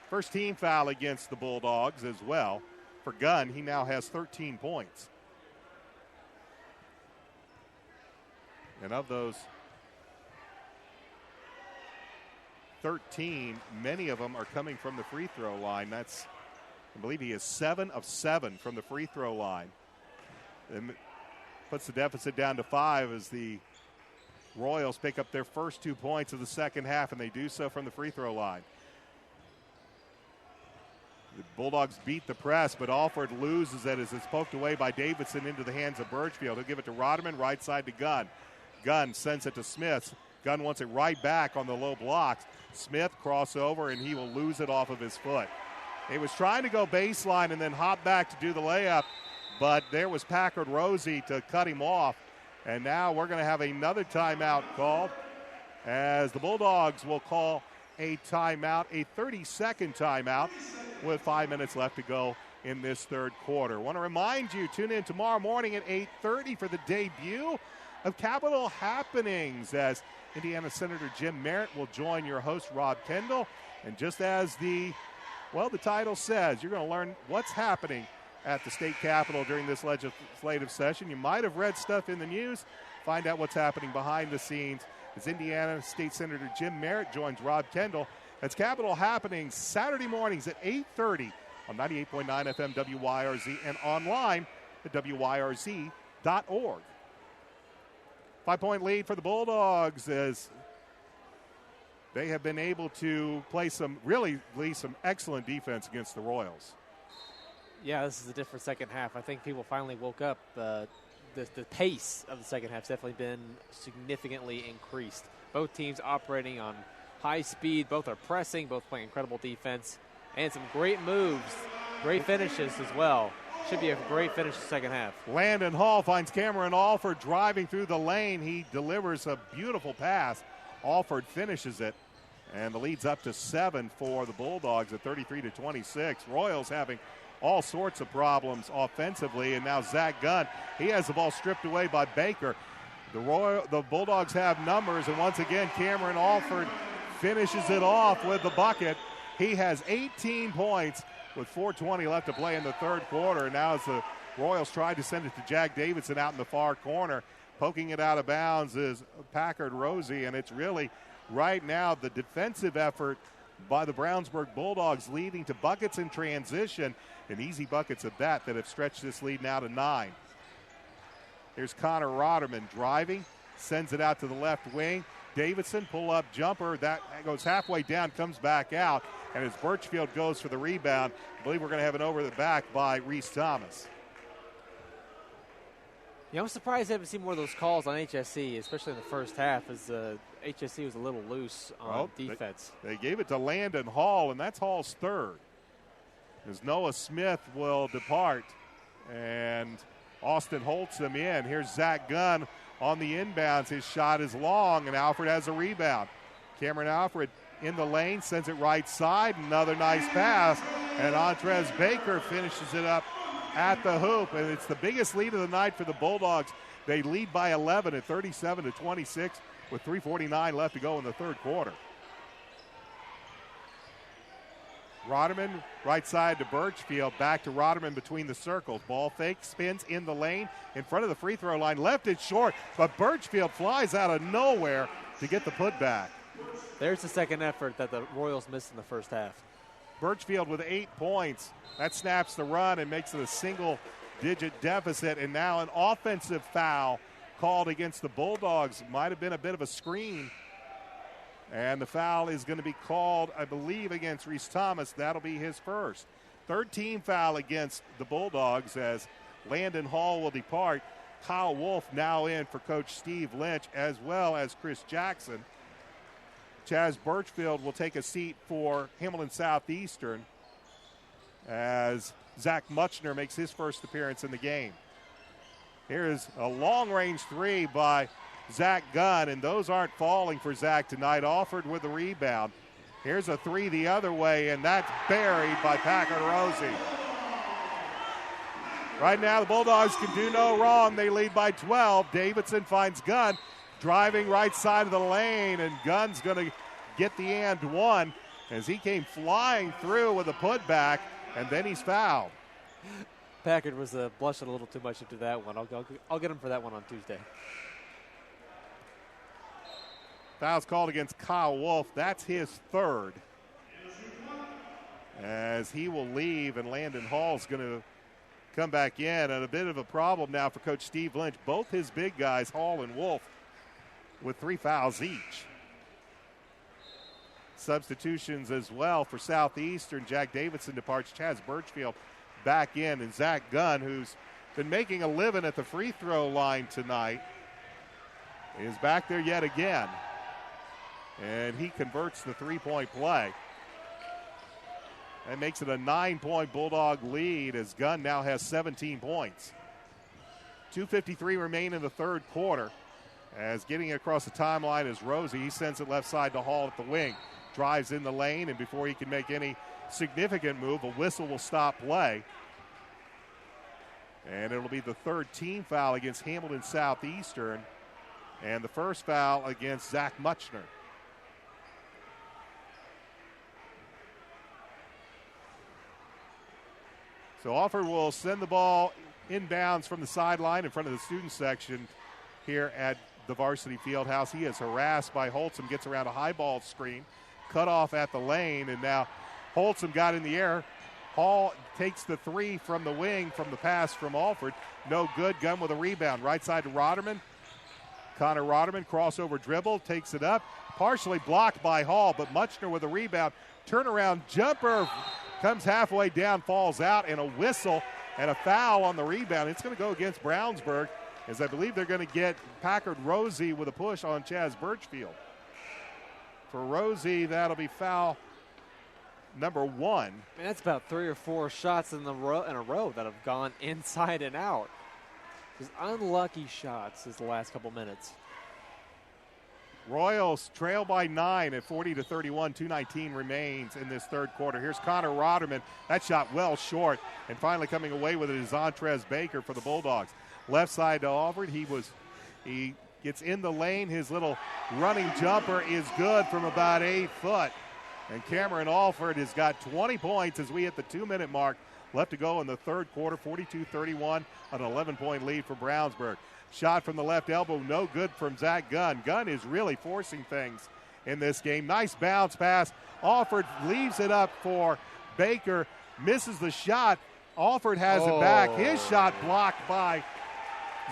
First team foul against the Bulldogs as well. For Gunn, he now has 13 points. And of those 13, many of them are coming from the free throw line. I believe he is 7 of 7 from the free throw line. And puts the deficit down to 5 as the Royals pick up their first 2 points of the second half, and they do so from the free throw line. The Bulldogs beat the press, but Alford loses it as it's poked away by Davidson into the hands of Birchfield. He'll give it to Rotterman, right side to Gunn. Gunn sends it to Smith. Gunn wants it right back on the low blocks. Smith crossover, and he will lose it off of his foot. He was trying to go baseline and then hop back to do the layup, but there was Packard Rosie to cut him off. And now we're going to have another timeout called as the Bulldogs will call a timeout, a 30-second timeout with 5 minutes left to go in this third quarter. I want to remind you, tune in tomorrow morning at 8:30 for the debut of Capitol Happenings as Indiana Senator Jim Merritt will join your host, Rob Kendall. And just as the title says, you're going to learn what's happening at the state capitol during this legislative session. You might have read stuff in the news. Find out what's happening behind the scenes as Indiana State Senator Jim Merritt joins Rob Kendall. That's Capitol Happenings Saturday mornings at 8:30 on 98.9 FM WYRZ and online at WYRZ.org. 5-point lead for the Bulldogs as they have been able to play some excellent defense against the Royals. Yeah, this is a different second half. I think people finally woke up. The pace of the second half has definitely been significantly increased. Both teams operating on high speed. Both are pressing. Both playing incredible defense. And some great moves. Great finishes as well. Should be a great finish the second half. Landon Hall finds Cameron Alford driving through the lane. He delivers a beautiful pass. Alford finishes it. And the lead's up to 7 for the Bulldogs at 33-26. Royals having all sorts of problems offensively, and now Zach Gunn, he has the ball stripped away by Baker. The Bulldogs have numbers, and once again, Cameron Alford finishes it off with the bucket. He has 18 points with 4:20 left to play in the third quarter. And now as the Royals tried to send it to Jack Davidson out in the far corner, Poking it out of bounds is Packard Rosie, and it's really right now the defensive effort by the Brownsburg Bulldogs leading to buckets in transition, and easy buckets at that have stretched this lead now to 9. Here's Connor Rotterman driving, sends it out to the left wing. Davidson, pull-up jumper. That goes halfway down, comes back out. And as Birchfield goes for the rebound, I believe we're going to have an over the back by Reese Thomas. Yeah, I'm surprised I haven't seen more of those calls on HSC, especially in the first half, as HSC was a little loose on defense. They gave it to Landon Hall, and that's Hall's third. As Noah Smith will depart, and Austin Holtz him in. Here's Zach Gunn on the inbounds. His shot is long, and Alfred has a rebound. Cameron Alfred in the lane, sends it right side. Another nice pass, and Andres Baker finishes it up at the hoop, and it's the biggest lead of the night for the Bulldogs. They lead by 11 at 37-26 with 3:49 left to go in the third quarter. Rotterman right side to Birchfield, back to Rotterman between the circles. Ball fake, spins in the lane, in front of the free throw line, left it short, but Birchfield flies out of nowhere to get the putback. There's the second effort that the Royals missed in the first half. Birchfield with 8 points. That snaps the run and makes it a single-digit deficit, and now an offensive foul called against the Bulldogs. Might have been a bit of a screen. And the foul is going to be called, I believe, against Reese Thomas. That'll be his first. Third team foul against the Bulldogs as Landon Hall will depart. Kyle Wolf now in for Coach Steve Lynch, as well as Chris Jackson. Chaz Birchfield will take a seat for Hamilton Southeastern as Zach Muchner makes his first appearance in the game. Here's a long-range three by Zach Gunn, and those aren't falling for Zach tonight. Offered with the rebound. Here's a three the other way, and that's buried by Packard Rosie. Right now, the Bulldogs can do no wrong. They lead by 12. Davidson finds Gunn driving right side of the lane, and Gunn's going to get the and one as he came flying through with a putback, and then he's fouled. Packard was blushing a little too much into that one. I'll get him for that one on Tuesday. Foul's called against Kyle Wolf. That's his third. As he will leave, and Landon Hall's going to come back in. And a bit of a problem now for Coach Steve Lynch. Both his big guys, Hall and Wolf, with 3 fouls each. Substitutions as well for Southeastern. Jack Davidson departs. Chaz Birchfield back in. And Zach Gunn, who's been making a living at the free throw line tonight, is back there yet again. And he converts the three-point play. That makes it a 9-point Bulldog lead as Gunn now has 17 points. 2:53 remain in the third quarter. As getting across the timeline is Rosie. He sends it left side to Hall at the wing. Drives in the lane, and before he can make any significant move, a whistle will stop play. And it'll be the third team foul against Hamilton Southeastern, and the first foul against Zach Muchner. So Alford will send the ball inbounds from the sideline in front of the student section here at the Varsity Fieldhouse. He is harassed by Holtzum, gets around a high ball screen, cut off at the lane, and now Holtzum got in the air. Hall takes the three from the wing from the pass from Alford. No good. Gunn with a rebound. Right side to Rotterman. Connor Rotterman, crossover dribble, takes it up. Partially blocked by Hall, but Muchner with a rebound. Turnaround jumper. Comes halfway down, falls out, and a whistle and a foul on the rebound. It's going to go against Brownsburg, as I believe they're going to get Packard Rosie with a push on Chaz Birchfield. For Rosie, that'll be foul number 1. Man, that's about 3 or 4 shots in a row that have gone inside and out. Just unlucky shots is the last couple minutes. Royals trail by 9 at 40-31. 2:19 remains in this third quarter. Here's Connor Rotterman. That shot well short. And finally coming away with it is Antrez Baker for the Bulldogs. Left side to Alford. He gets in the lane. His little running jumper is good from about 8 foot. And Cameron Alford has got 20 points as we hit the 2-minute mark left to go in the third quarter. 42-31, an 11-point lead for Brownsburg. Shot from the left elbow, no good from Zach Gunn. Gunn is really forcing things in this game. Nice bounce pass. Alford leaves it up for Baker, misses the shot. Alford has it back. His shot blocked by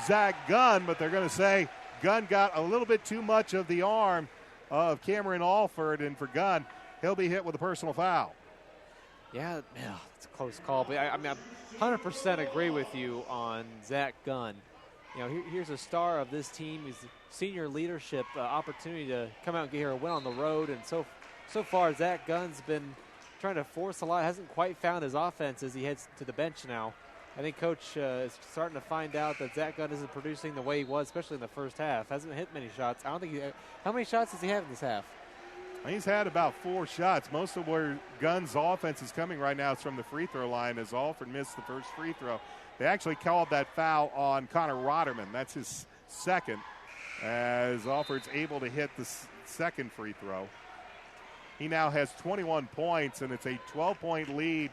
Zach Gunn, but they're going to say Gunn got a little bit too much of the arm of Cameron Alford, and for Gunn, he'll be hit with a personal foul. Yeah, it's a close call, but I 100% agree with you on Zach Gunn. You know, here's a star of this team. He's senior leadership opportunity to come out and get here a win on the road, and so far Zach Gunn's been trying to force a lot. Hasn't quite found his offense as he heads to the bench now. I think Coach is starting to find out that Zach Gunn isn't producing the way he was, especially in the first half. Hasn't hit many shots. I don't think how many shots does he have in this half? He's had about 4 shots. Most of where Gunn's offense is coming right now is from the free throw line, as Alford missed the first free throw. They actually called that foul on Connor Rotterman. That's his second, as Alford's able to hit the second free throw. He now has 21 points, and it's a 12-point lead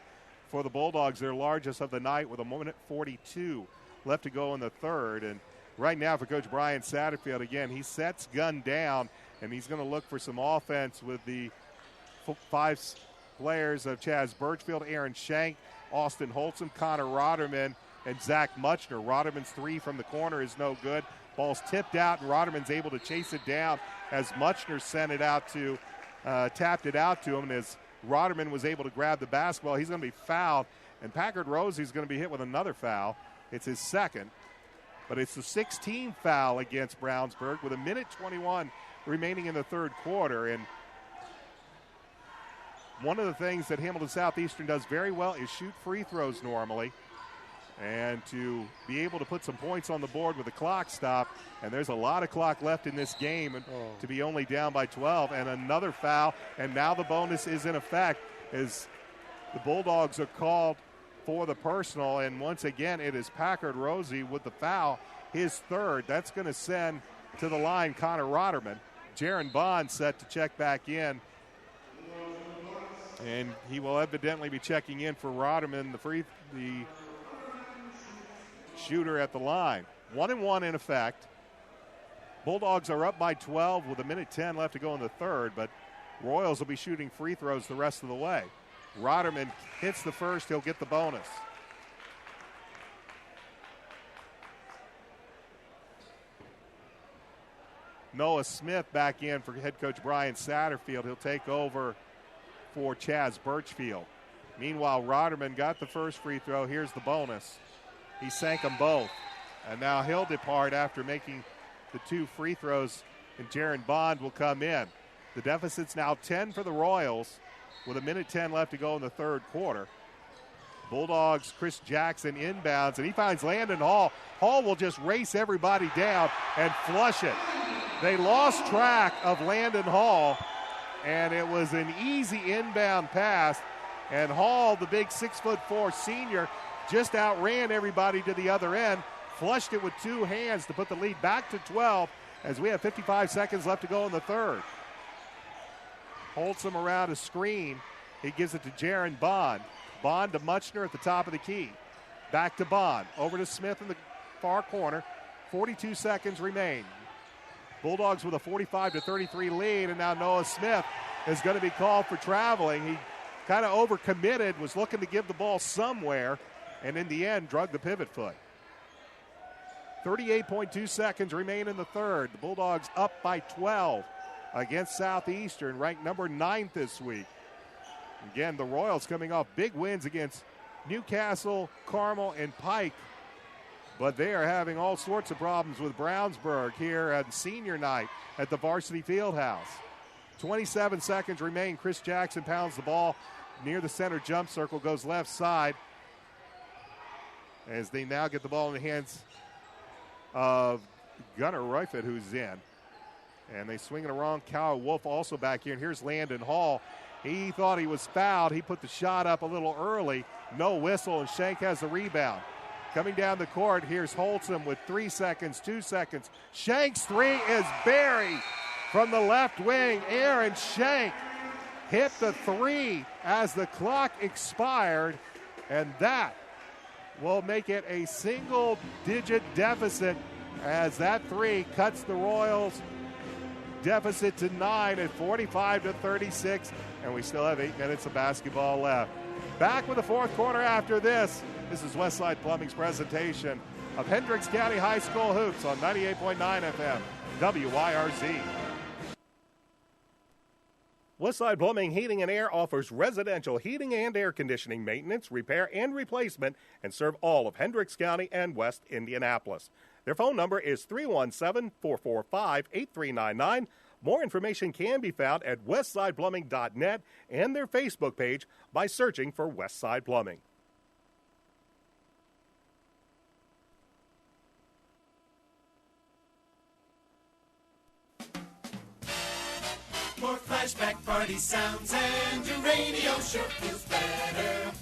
for the Bulldogs, their largest of the night, with 1:42 left to go in the third. And right now for Coach Brian Satterfield, again, he sets Gunn down, and he's going to look for some offense with the 5 players of Chaz Birchfield, Aaron Shank, Austin Holtzum, Connor Rotterman, and Zach Muchner. Rotterman's 3 from the corner is no good. Ball's tipped out, and Rotterman's able to chase it down as Muchner sent it out to tapped it out to him, and as Rotterman was able to grab the basketball, he's going to be fouled, and Packard Rosie's going to be hit with another foul. It's his second, but it's the 16th foul against Brownsburg with 1:21 remaining in the third quarter. And one of the things that Hamilton Southeastern does very well is shoot free throws normally, and to be able to put some points on the board with the clock stop, and there's a lot of clock left in this game, and to be only down by 12, and another foul, and now the bonus is in effect as the Bulldogs are called for the personal, and once again it is Packard Rosie with the foul, his third. That's going to send to the line Connor Rotterman. Jaron Bond set to check back in, and he will evidently be checking in for Rotterman, the shooter at the line. 1-1 in effect. Bulldogs are up by 12 with 1:10 left to go in the third, but Royals will be shooting free throws the rest of the way. Rotterman hits the first, he'll get the bonus. Noah Smith back in for head coach Brian Satterfield. He'll take over for Chaz Birchfield. Meanwhile, Rotterman got the first free throw. Here's the bonus. He sank them both. And now he'll depart after making the 2 free throws, and Jaron Bond will come in. The deficit's now 10 for the Royals with 1:10 left to go in the third quarter. Bulldogs, Chris Jackson inbounds, and he finds Landon Hall. Hall will just race everybody down and flush it. They lost track of Landon Hall, and it was an easy inbound pass, and Hall, the big 6'4" senior, just outran everybody to the other end, flushed it with 2 hands to put the lead back to 12 as we have 55 seconds left to go in the third. Holtzum around a screen. He gives it to Jaron Bond. Bond to Muchner at the top of the key. Back to Bond. Over to Smith in the far corner. 42 seconds remain. Bulldogs with a 45-33 lead, and now Noah Smith is going to be called for traveling. He kind of overcommitted, was looking to give the ball somewhere, and in the end, drug the pivot foot. 38.2 seconds remain in the third. The Bulldogs up by 12 against Southeastern, ranked number 9th this week. Again, the Royals coming off big wins against Newcastle, Carmel, and Pike, but they are having all sorts of problems with Brownsburg here at senior night at the Varsity Fieldhouse. 27 seconds remain. Chris Jackson pounds the ball near the center jump circle, goes left side, as they now get the ball in the hands of Gunnar Reufert, who's in. And they swing it around. Kyle Wolf also back here. And here's Landon Hall. He thought he was fouled. He put the shot up a little early. No whistle, and Shank has the rebound. Coming down the court, here's Holtzum with 3 seconds, 2 seconds. Shank's 3 is buried from the left wing. Aaron Shank hit the 3 as the clock expired. And that will make it a single-digit deficit as that three cuts the Royals' deficit to 9 at 45-36, and we still have 8 minutes of basketball left. Back with the fourth quarter after this. This is Westside Plumbing's presentation of Hendricks County High School Hoops on 98.9 FM, WYRZ. Westside Plumbing Heating and Air offers residential heating and air conditioning maintenance, repair, and replacement, and serve all of Hendricks County and West Indianapolis. Their phone number is 317-445-8399. More information can be found at westsideplumbing.net and their Facebook page by searching for Westside Plumbing. More flashback party sounds and your radio sure feels better.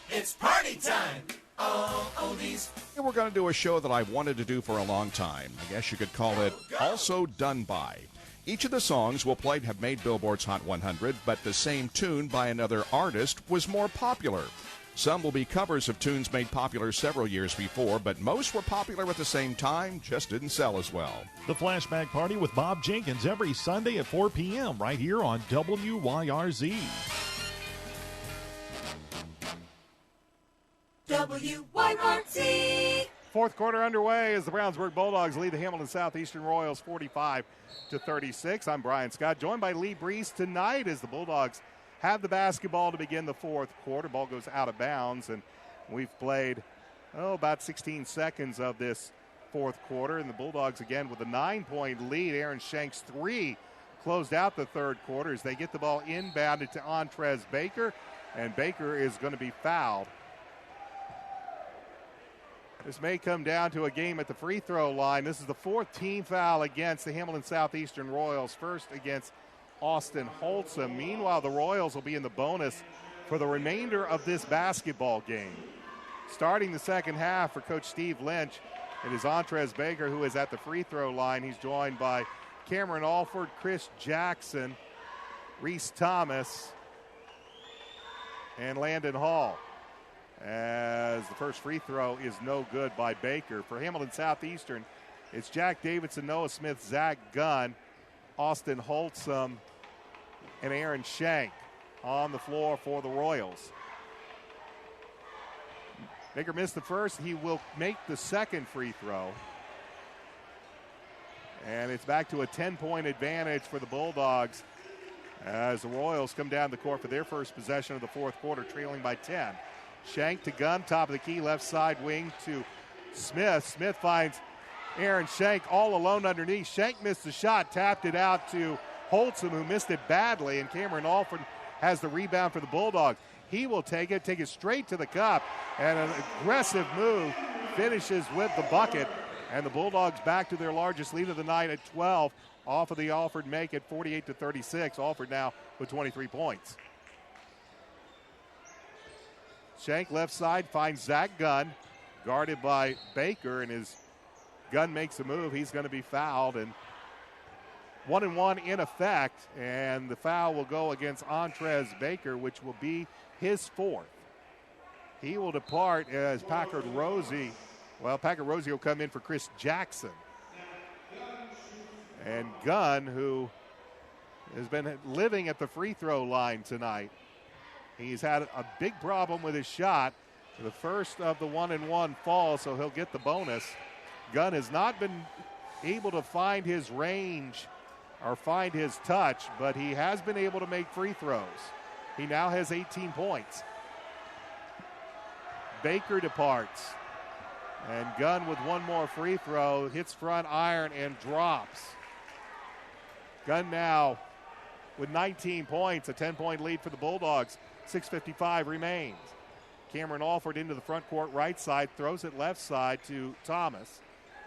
It's party time. All oldies. And we're going to do a show that I've wanted to do for a long time. I guess you could call it Also Done By. Each of the songs we'll play have made Billboard's Hot 100, but the same tune by another artist was more popular. Some will be covers of tunes made popular several years before, but most were popular at the same time, just didn't sell as well. The Flashback Party with Bob Jenkins every Sunday at 4 p.m. right here on WYRZ. WYRZ. Fourth quarter underway as the Brownsburg Bulldogs lead the Hamilton Southeastern Royals 45-36. I'm Brian Scott, joined by Lee Breeze tonight as the Bulldogs have the basketball to begin the fourth quarter. Ball goes out of bounds, and we've played, about 16 seconds of this fourth quarter. And the Bulldogs, again, with a 9-point lead. Aaron Shank's three closed out the third quarter as they get the ball inbounded to Antrez Baker, and Baker is going to be fouled. This may come down to a game at the free throw line. This is the fourth team foul against the Hamilton Southeastern Royals, first against Austin Holtzum. Meanwhile, the Royals will be in the bonus for the remainder of this basketball game. Starting the second half for Coach Steve Lynch, it is Antrez Baker who is at the free throw line. He's joined by Cameron Alford, Chris Jackson, Reese Thomas, and Landon Hall. As the first free throw is no good by Baker. For Hamilton Southeastern, it's Jack Davidson, Noah Smith, Zach Gunn, Austin Holtzum, and Aaron Shank on the floor for the Royals. Baker missed the first. He will make the second free throw. And it's back to a 10-point advantage for the Bulldogs as the Royals come down the court for their first possession of the fourth quarter, trailing by 10. Shank to Gunn, top of the key, left side wing to Smith. Smith finds Aaron Shank all alone underneath. Shank missed the shot, tapped it out to Holtzum, who missed it badly, and Cameron Alford has the rebound for the Bulldogs. He will take it straight to the cup, and an aggressive move finishes with the bucket, and the Bulldogs back to their largest lead of the night at 12 off of the Alford make it 48-36. Alford now with 23 points. Shank left side finds Zach Gunn, guarded by Baker, and his Gunn makes a move. He's going to be fouled, and 1-and-1 in effect, and the foul will go against Antrez Baker, which will be his fourth. He will depart as Packard Rosie will come in for Chris Jackson. And Gunn, who has been living at the free throw line tonight, he's had a big problem with his shot. The first of the 1-and-1 falls, so he'll get the bonus. Gunn has not been able to find his range or find his touch, but he has been able to make free throws. He now has 18 points. Baker departs, and Gunn with one more free throw hits front iron and drops. Gunn now with 19 points, a 10-point lead for the Bulldogs. 6:55 remains. Cameron Alford into the front court right side, throws it left side to Thomas.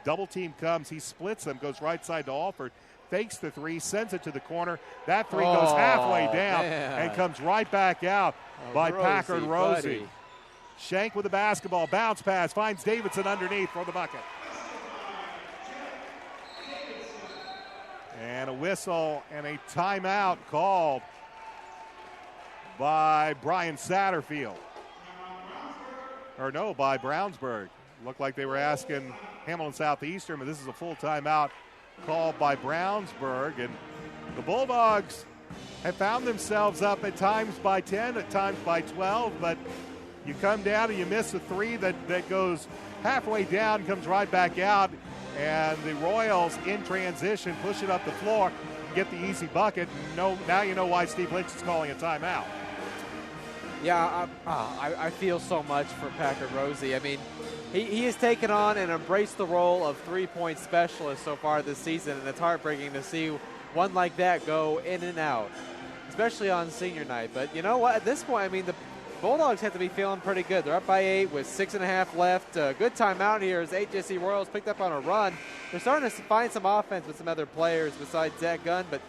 Double team comes, he splits them, goes right side to Alford, fakes the three, sends it to the corner. That three goes halfway down and comes right back out by Packard Rosie. Buddy. Shank with the basketball, bounce pass, finds Davidson underneath for the bucket. And a whistle and a timeout called by Brian Satterfield. By Brownsburg. Looked like they were asking Hamilton Southeastern, but this is a full timeout called by Brownsburg. And the Bulldogs have found themselves up at times by 10, at times by 12, but you come down and you miss a three that goes halfway down, comes right back out, and the Royals in transition push it up the floor, get the easy bucket. Now you know why Steve Lynch is calling a timeout. Yeah, I feel so much for Packard Rosie. I mean, he has taken on and embraced the role of three-point specialist so far this season, and it's heartbreaking to see one like that go in and out, especially on senior night. But you know what? At this point, I mean, the Bulldogs have to be feeling pretty good. They're up by 8 with 6.5 left. Good timeout here as HSC Royals picked up on a run. They're starting to find some offense with some other players besides Zach Gunn, but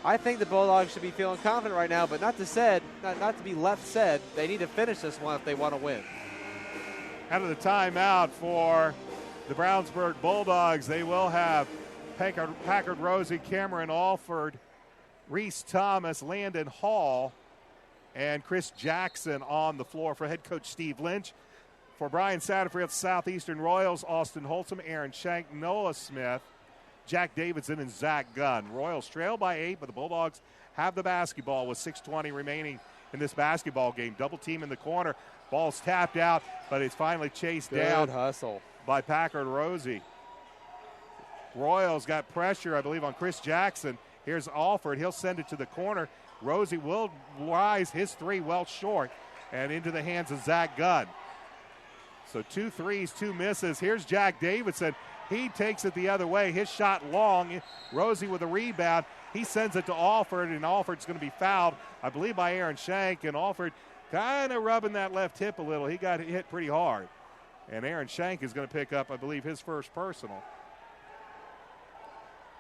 I think the Bulldogs should be feeling confident right now, but not to be left said, they need to finish this one if they want to win. Out of the timeout for the Brownsburg Bulldogs, they will have Packard Rosie, Cameron Alford, Reese Thomas, Landon Hall, and Chris Jackson on the floor for head coach Steve Lynch. For Brian Satterfield, Southeastern Royals, Austin Holtzum, Aaron Shank, Noah Smith, Jack Davidson, and Zach Gunn. Royals trail by 8, but the Bulldogs have the basketball with 6:20 remaining in this basketball game. Double team in the corner. Ball's tapped out, but it's finally chased down hustle by Packard Rosie. Royals got pressure, I believe, on Chris Jackson. Here's Alford. He'll send it to the corner. Rosie will rise his three well short and into the hands of Zach Gunn. So 2 threes, 2 misses. Here's Jack Davidson. He takes it the other way. His shot long. Rosie with a rebound. He sends it to Alford, and Alford's going to be fouled, I believe, by Aaron Shank. And Alford kind of rubbing that left hip a little. He got hit pretty hard. And Aaron Shank is going to pick up, I believe, his first personal.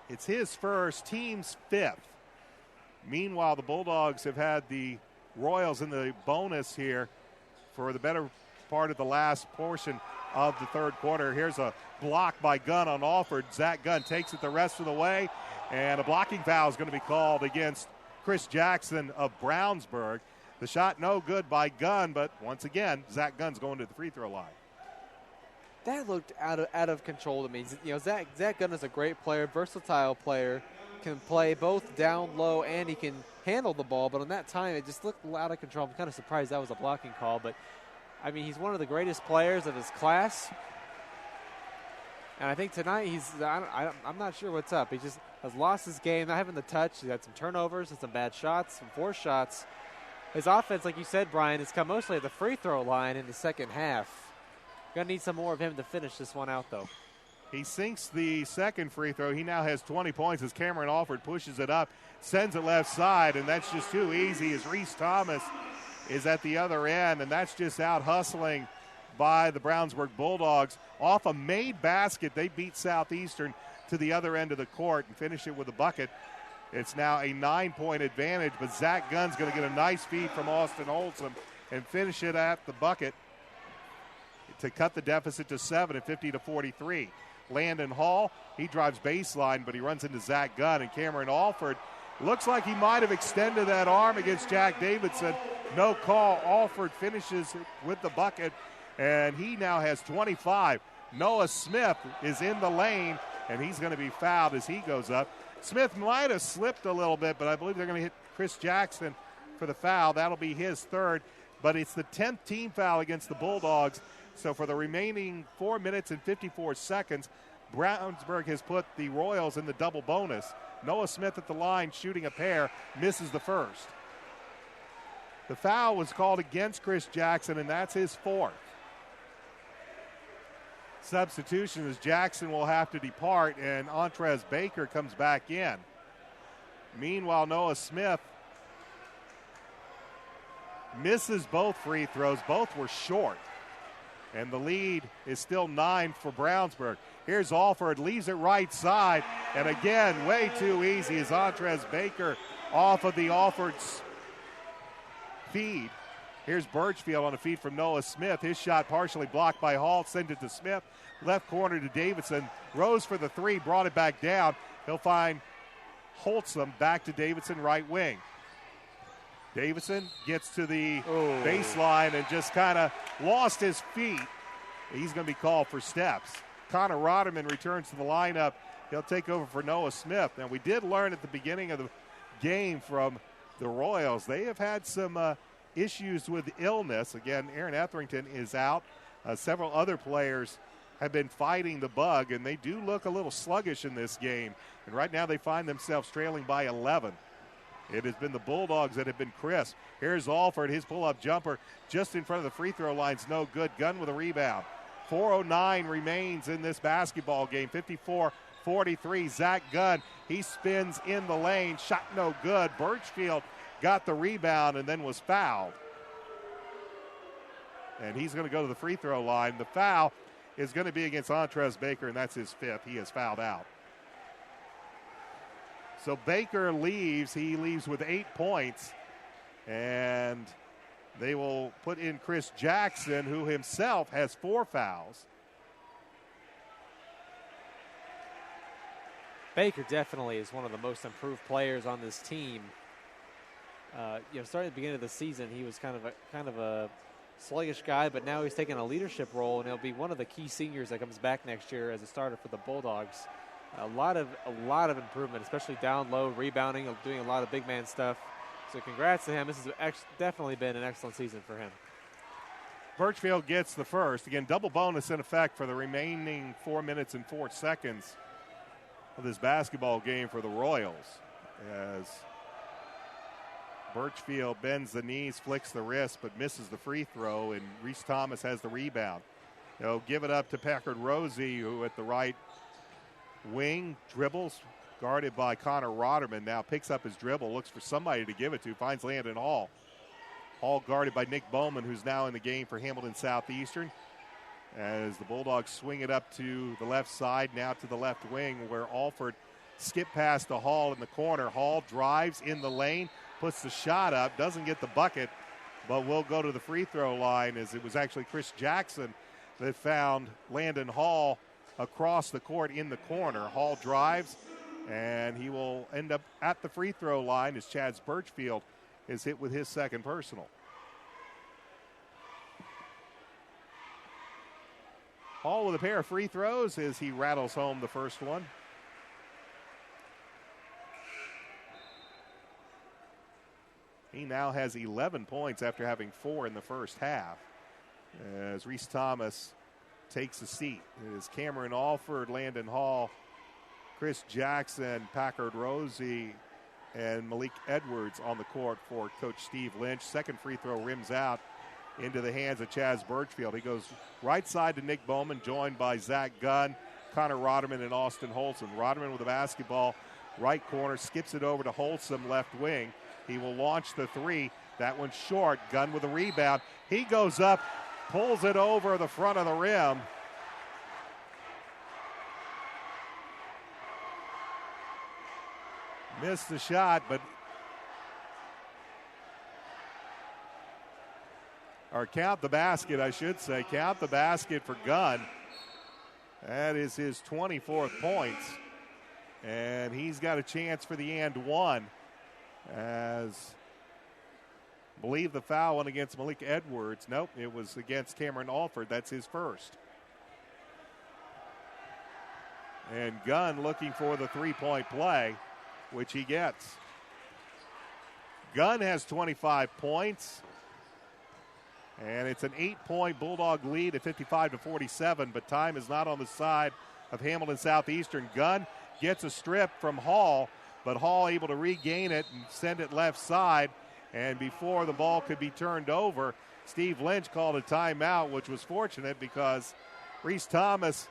It's his first, team's 5th. Meanwhile, the Bulldogs have had the Royals in the bonus here for the better part of the last portion of the third quarter. Here's a block by Gunn on Alford. Zach Gunn takes it the rest of the way, and a blocking foul is going to be called against Chris Jackson of Brownsburg. The shot no good by Gunn, but once again, Zach Gunn's going to the free throw line. That looked out of control to me. You know, Zach Gunn is a great player, versatile player, can play both down low and he can handle the ball, but on that time it just looked out of control. I'm kind of surprised that was a blocking call, but I mean, he's one of the greatest players of his class. And I think tonight I'm not sure what's up. He just has lost his game, not having the touch. He had some turnovers and some bad shots, some forced shots. His offense, like you said, Brian, has come mostly at the free throw line in the second half. Going to need some more of him to finish this one out, though. He sinks the second free throw. He now has 20 points as Cameron Alford pushes it up, sends it left side, and that's just too easy as Reese Thomas is at the other end, and that's just out hustling by the Brownsburg Bulldogs. Off a made basket, they beat Southeastern to the other end of the court and finish it with a bucket. It's now a 9-point advantage, but Zach Gunn's going to get a nice feed from Austin Holtzum and finish it at the bucket to cut the deficit to 7 at 50-43. Landon Hall, he drives baseline, but he runs into Zach Gunn, and Cameron Alford looks like he might have extended that arm against Jack Davidson. No call. Alford finishes with the bucket, and he now has 25. Noah Smith is in the lane, and he's going to be fouled as he goes up. Smith might have slipped a little bit, but I believe they're going to hit Chris Jackson for the foul. That'll be his third, but it's the 10th team foul against the Bulldogs. So for the remaining 4 minutes and 54 seconds, Brownsburg has put the Royals in the double bonus. Noah Smith at the line shooting a pair, misses the first. The foul was called against Chris Jackson, and that's his 4th. Substitution as Jackson will have to depart, and Antrez Baker comes back in. Meanwhile, Noah Smith misses both free throws. Both were short. And the lead is still 9 for Brownsburg. Here's Alford, leaves it right side. And again, way too easy as Antrez Baker off of the Alford's feed. Here's Birchfield on a feed from Noah Smith. His shot partially blocked by Hall. Send it to Smith. Left corner to Davidson. Rose for the three, brought it back down. He'll find Holtzum back to Davidson, right wing. Davison gets to the baseline and just kind of lost his feet. He's going to be called for steps. Connor Rotterman returns to the lineup. He'll take over for Noah Smith. Now, we did learn at the beginning of the game from the Royals, they have had some issues with illness. Again, Aaron Etherington is out. Several other players have been fighting the bug, and they do look a little sluggish in this game. And right now they find themselves trailing by 11. It has been the Bulldogs that have been crisp. Here's Alford. His pull-up jumper just in front of the free throw line's no good. Gunn with a rebound. 4:09 remains in this basketball game. 54-43. Zach Gunn, he spins in the lane. Shot no good. Birchfield got the rebound and then was fouled. And he's going to go to the free throw line. The foul is going to be against Antrez Baker, and that's his fifth. He is fouled out. So Baker leaves. He leaves with 8 points. And they will put in Chris Jackson, who himself has 4 fouls. Baker definitely is one of the most improved players on this team. Starting at the beginning of the season, he was kind of a sluggish guy, but now he's taking a leadership role, and he'll be one of the key seniors that comes back next year as a starter for the Bulldogs. A lot of improvement, especially down low, rebounding, doing a lot of big man stuff. So congrats to him. This has definitely been an excellent season for him. Birchfield gets the first. Again, double bonus in effect for the remaining 4 minutes and 4 seconds of this basketball game for the Royals. As Birchfield bends the knees, flicks the wrist, but misses the free throw, and Reese Thomas has the rebound. They'll give it up to Packard Rosie, who at the right wing dribbles, guarded by Connor Rotterman. Now picks up his dribble, looks for somebody to give it to, finds Landon Hall. Hall guarded by Nick Bowman, who's now in the game for Hamilton Southeastern. As the Bulldogs swing it up to the left side, now to the left wing, where Alford skipped past the Hall in the corner. Hall drives in the lane, puts the shot up, doesn't get the bucket, but will go to the free throw line, as it was actually Chris Jackson that found Landon Hall across the court in the corner. Hall drives, and he will end up at the free throw line as Chaz Birchfield is hit with his second personal. Hall with a pair of free throws as he rattles home the first one. He now has 11 points after having 4 in the first half. As Reese Thomas takes a seat. It is Cameron Alford, Landon Hall, Chris Jackson, Packard Rosie, and Malik Edwards on the court for Coach Steve Lynch. Second free throw rims out into the hands of Chaz Birchfield. He goes right side to Nick Bowman, joined by Zach Gunn, Connor Rotterman, and Austin Holson. Rotterman with the basketball, right corner, skips it over to Holson, left wing. He will launch the three. That one's short. Gunn with a rebound. He goes up, pulls it over the front of the rim. Missed the shot, but count the basket, I should say. Count the basket for Gunn. That is his 24th points. And he's got a chance for the and one. As I believe the foul went against Malik Edwards. Nope, it was against Cameron Alford. That's his first. And Gunn looking for the three-point play, which he gets. Gunn has 25 points. And it's an 8-point Bulldog lead at 55-47, but time is not on the side of Hamilton Southeastern. Gunn gets a strip from Hall, but Hall able to regain it and send it left side. And before the ball could be turned over, Steve Lynch called a timeout, which was fortunate because Reese Thomas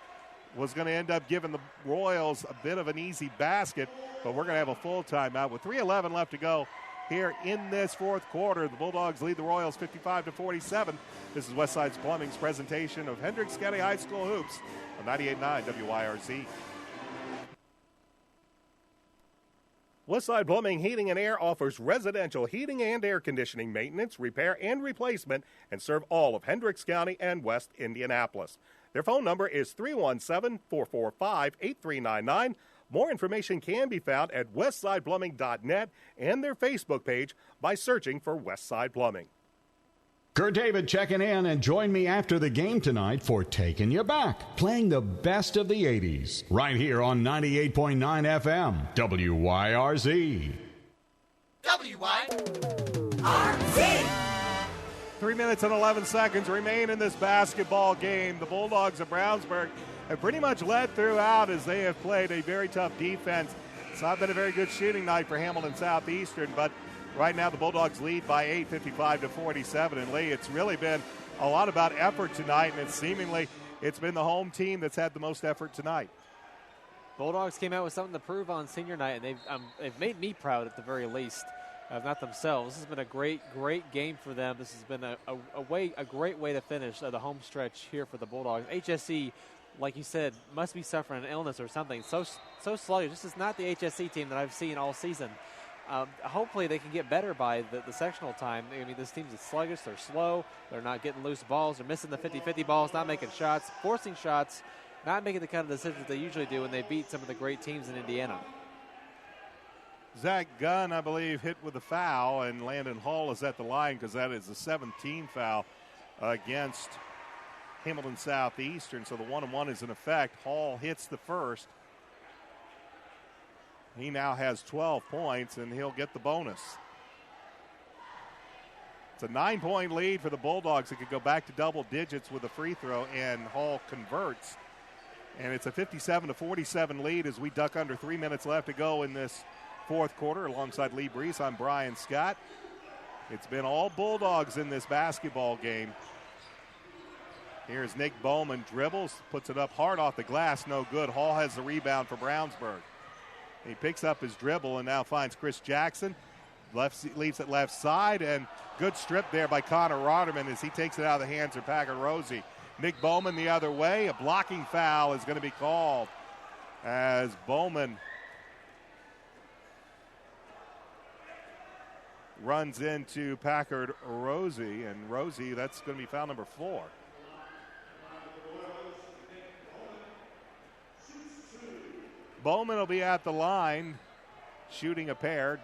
was going to end up giving the Royals a bit of an easy basket, but we're going to have a full timeout with 3:11 left to go here in this fourth quarter. The Bulldogs lead the Royals 55-47. This is Westside's Plumbing's presentation of Hendricks County High School Hoops on 98.9 WYRZ. Westside Plumbing Heating and Air offers residential heating and air conditioning maintenance, repair, and replacement, and serve all of Hendricks County and West Indianapolis. Their phone number is 317-445-8399. More information can be found at westsideplumbing.net and their Facebook page by searching for Westside Plumbing. Kurt David checking in, and join me after the game tonight for Taking You Back, playing the best of the 80s, right here on 98.9 FM, WYRZ. WYRZ. 3 minutes and 11 seconds remain in this basketball game. The Bulldogs of Brownsburg have pretty much led throughout as they have played a very tough defense. It's not been a very good shooting night for Hamilton Southeastern, but right now the Bulldogs lead by 8, 55-47. And Lee, it's really been a lot about effort tonight, and it's been the home team that's had the most effort tonight. Bulldogs came out with something to prove on senior night, and they've made me proud at the very least. Not themselves. This has been a great game for them. This has been a great way to finish the home stretch here for the Bulldogs. HSE, like you said, must be suffering an illness or something. So sluggish. This is not the HSE team that I've seen all season. Hopefully they can get better by the sectional time. I mean, this team's sluggish. They're slow. They're not getting loose balls. They're missing the 50-50 balls, not making shots, forcing shots, not making the kind of decisions they usually do when they beat some of the great teams in Indiana. Zach Gunn, I believe, hit with a foul, and Landon Hall is at the line because that is the 17th foul against Hamilton Southeastern. So the 1-1 is in effect. Hall hits the first. He now has 12 points, and he'll get the bonus. It's a 9-point lead for the Bulldogs. It could go back to double digits with a free throw, and Hall converts. And it's a 57-47 lead as we duck under 3 minutes left to go in this fourth quarter. Alongside Lee Brees, I'm Brian Scott. It's been all Bulldogs in this basketball game. Here's Nick Bowman, dribbles, puts it up hard off the glass, no good. Hall has the rebound for Brownsburg. He picks up his dribble and now finds Chris Jackson. Leaves it left side, and good strip there by Connor Rotterman as he takes it out of the hands of Packard Rosie. Nick Bowman the other way. A blocking foul is going to be called as Bowman runs into Packard Rosie, and Rosie, that's going to be foul number 4. Bowman will be at the line, shooting a pair,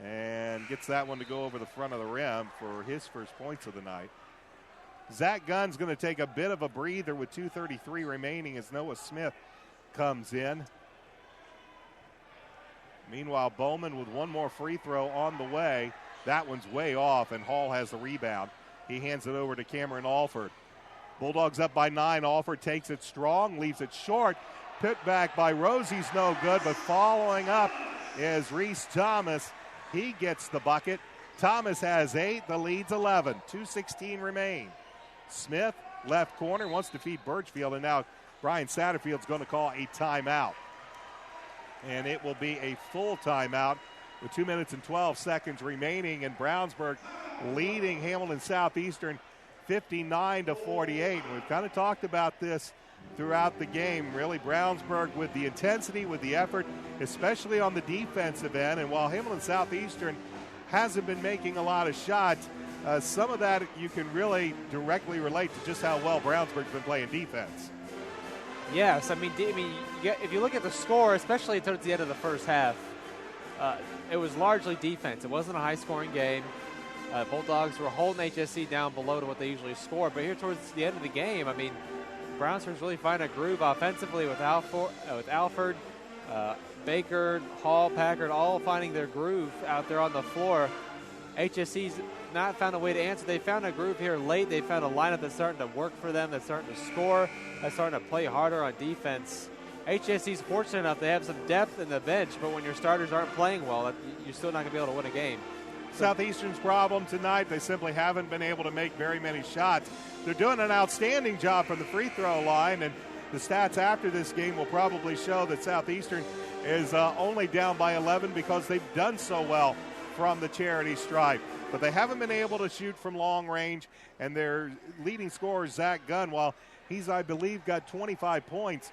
and gets that one to go over the front of the rim for his first points of the night. Zach Gunn's going to take a bit of a breather with 2:33 remaining as Noah Smith comes in. Meanwhile, Bowman with one more free throw on the way. That one's way off, and Hall has the rebound. He hands it over to Cameron Alford. Bulldogs up by 9. Alford takes it strong, leaves it short. Put back by Rosie's no good, but following up is Reese Thomas. He gets the bucket. Thomas has 8. The lead's 11. 2:16 remain. Smith, left corner, wants to feed Birchfield, and now Brian Satterfield's going to call a timeout. And it will be a full timeout with 2 minutes and 12 seconds remaining, and Brownsburg leading Hamilton Southeastern 59-48. We've kind of talked about this throughout the game. Really, Brownsburg with the intensity, with the effort, especially on the defensive end. And while Hamilton Southeastern hasn't been making a lot of shots, some of that you can really directly relate to just how well Brownsburg's been playing defense. Yes, I mean, if you look at the score, especially towards the end of the first half, it was largely defense. It wasn't a high-scoring game. Bulldogs were holding HSC down below to what they usually score. But here towards the end of the game, I mean, Brownsburg's really finding a groove offensively with Alford, Baker, Hall, Packard, all finding their groove out there on the floor. HSC's not found a way to answer. They found a groove here late. They found a lineup that's starting to work for them, that's starting to score, that's starting to play harder on defense. HSC's fortunate enough they have some depth in the bench, but when your starters aren't playing well, you're still not going to be able to win a game. Southeastern's problem tonight, they simply haven't been able to make very many shots. They're doing an outstanding job from the free throw line, and the stats after this game will probably show that Southeastern is only down by 11 because they've done so well from the charity stripe. But they haven't been able to shoot from long range, and their leading scorer, Zach Gunn, while he's, I believe, got 25 points,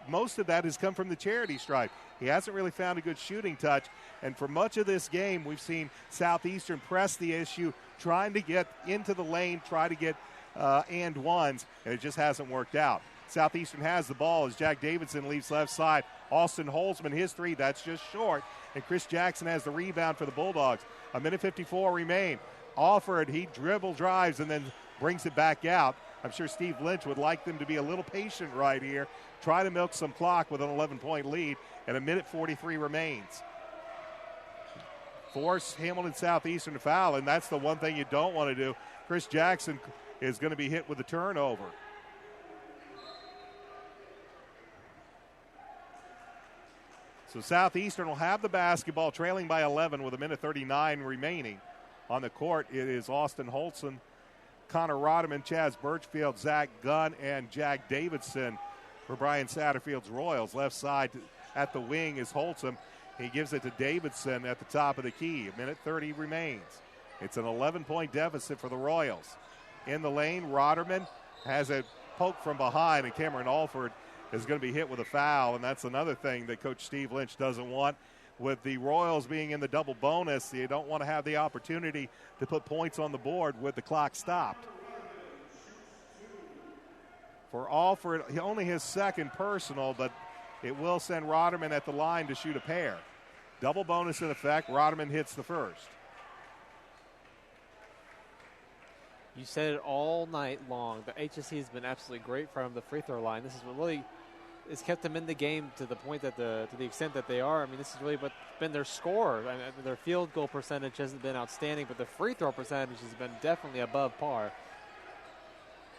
most of that has come from the charity stripe. He hasn't really found a good shooting touch, and for much of this game, we've seen Southeastern press the issue, trying to get into the lane, try to get and ones, and it just hasn't worked out. Southeastern has the ball as Jack Davidson leaves left side. Austin Holzman, his three, that's just short. And Chris Jackson has the rebound for the Bulldogs. 1:54 remain. Alford, he dribble drives and then brings it back out. I'm sure Steve Lynch would like them to be a little patient right here. Try to milk some clock with an 11-point lead, and 1:43 remains. Force Hamilton Southeastern to foul, and that's the one thing you don't want to do. Chris Jackson is going to be hit with a turnover. So Southeastern will have the basketball, trailing by 11 with 1:39 remaining. On the court, it is Austin Holson, Connor Rodman, Chaz Birchfield, Zach Gunn, and Jack Davidson for Brian Satterfield's Royals. Left side at the wing is Holson. He gives it to Davidson at the top of the key. 1:30 remains. It's an 11-point deficit for the Royals. In the lane, Rodderman has a poke from behind, and Cameron Alford is going to be hit with a foul, and that's another thing that Coach Steve Lynch doesn't want. With the Royals being in the double bonus, you don't want to have the opportunity to put points on the board with the clock stopped. For Alford, only his second personal, but it will send Rodderman at the line to shoot a pair. Double bonus in effect. Rodderman hits the first. You said it all night long. The HSC has been absolutely great from the free throw line. This is what really has kept them in the game to the point that to the extent that they are. I mean, this is really what's been their score. I mean, their field goal percentage hasn't been outstanding, but the free throw percentage has been definitely above par.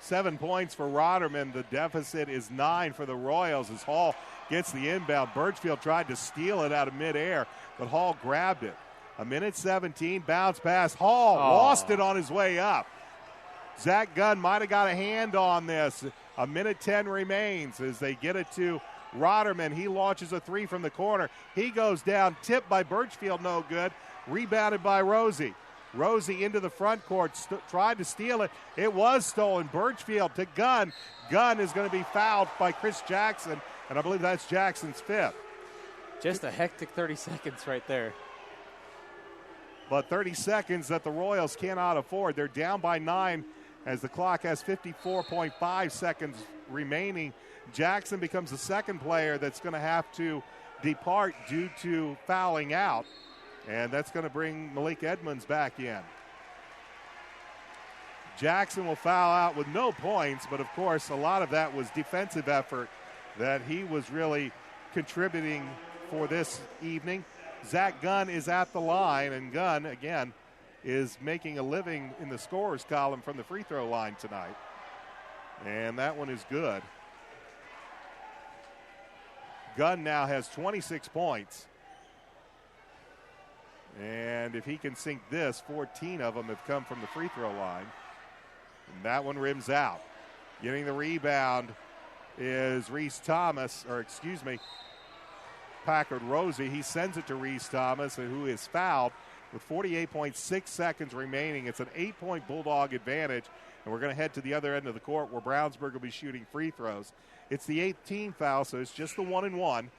7 points for Rodderman. The deficit is 9 for the Royals as Hall gets the inbound. Birchfield tried to steal it out of midair, but Hall grabbed it. 1:17, bounce pass. Hall lost it on his way up. Zach Gunn might have got a hand on this. 1:10 remains as they get it to Rodderman. He launches a three from the corner. He goes down, tipped by Birchfield, no good. Rebounded by Rosie. Rosie into the front court, tried to steal it. It was stolen. Birchfield to Gunn. Gunn is going to be fouled by Chris Jackson, and I believe that's Jackson's fifth. Just a hectic 30 seconds right there. But 30 seconds that the Royals cannot afford. They're down by 9 as the clock has 54.5 seconds remaining. Jackson becomes the second player that's going to have to depart due to fouling out. And that's going to bring Malik Edmonds back in. Jackson will foul out with no points, but of course a lot of that was defensive effort that he was really contributing for this evening. Zach Gunn is at the line, and Gunn, again, is making a living in the scorers column from the free throw line tonight. And that one is good. Gunn now has 26 points. And if he can sink this, 14 of them have come from the free throw line. And that one rims out. Getting the rebound is Packard Rosie. He sends it to Reese Thomas, who is fouled with 48.6 seconds remaining. It's an 8-point Bulldog advantage, and we're going to head to the other end of the court where Brownsburg will be shooting free throws. It's the 8th team foul, so it's just the 1-and-1.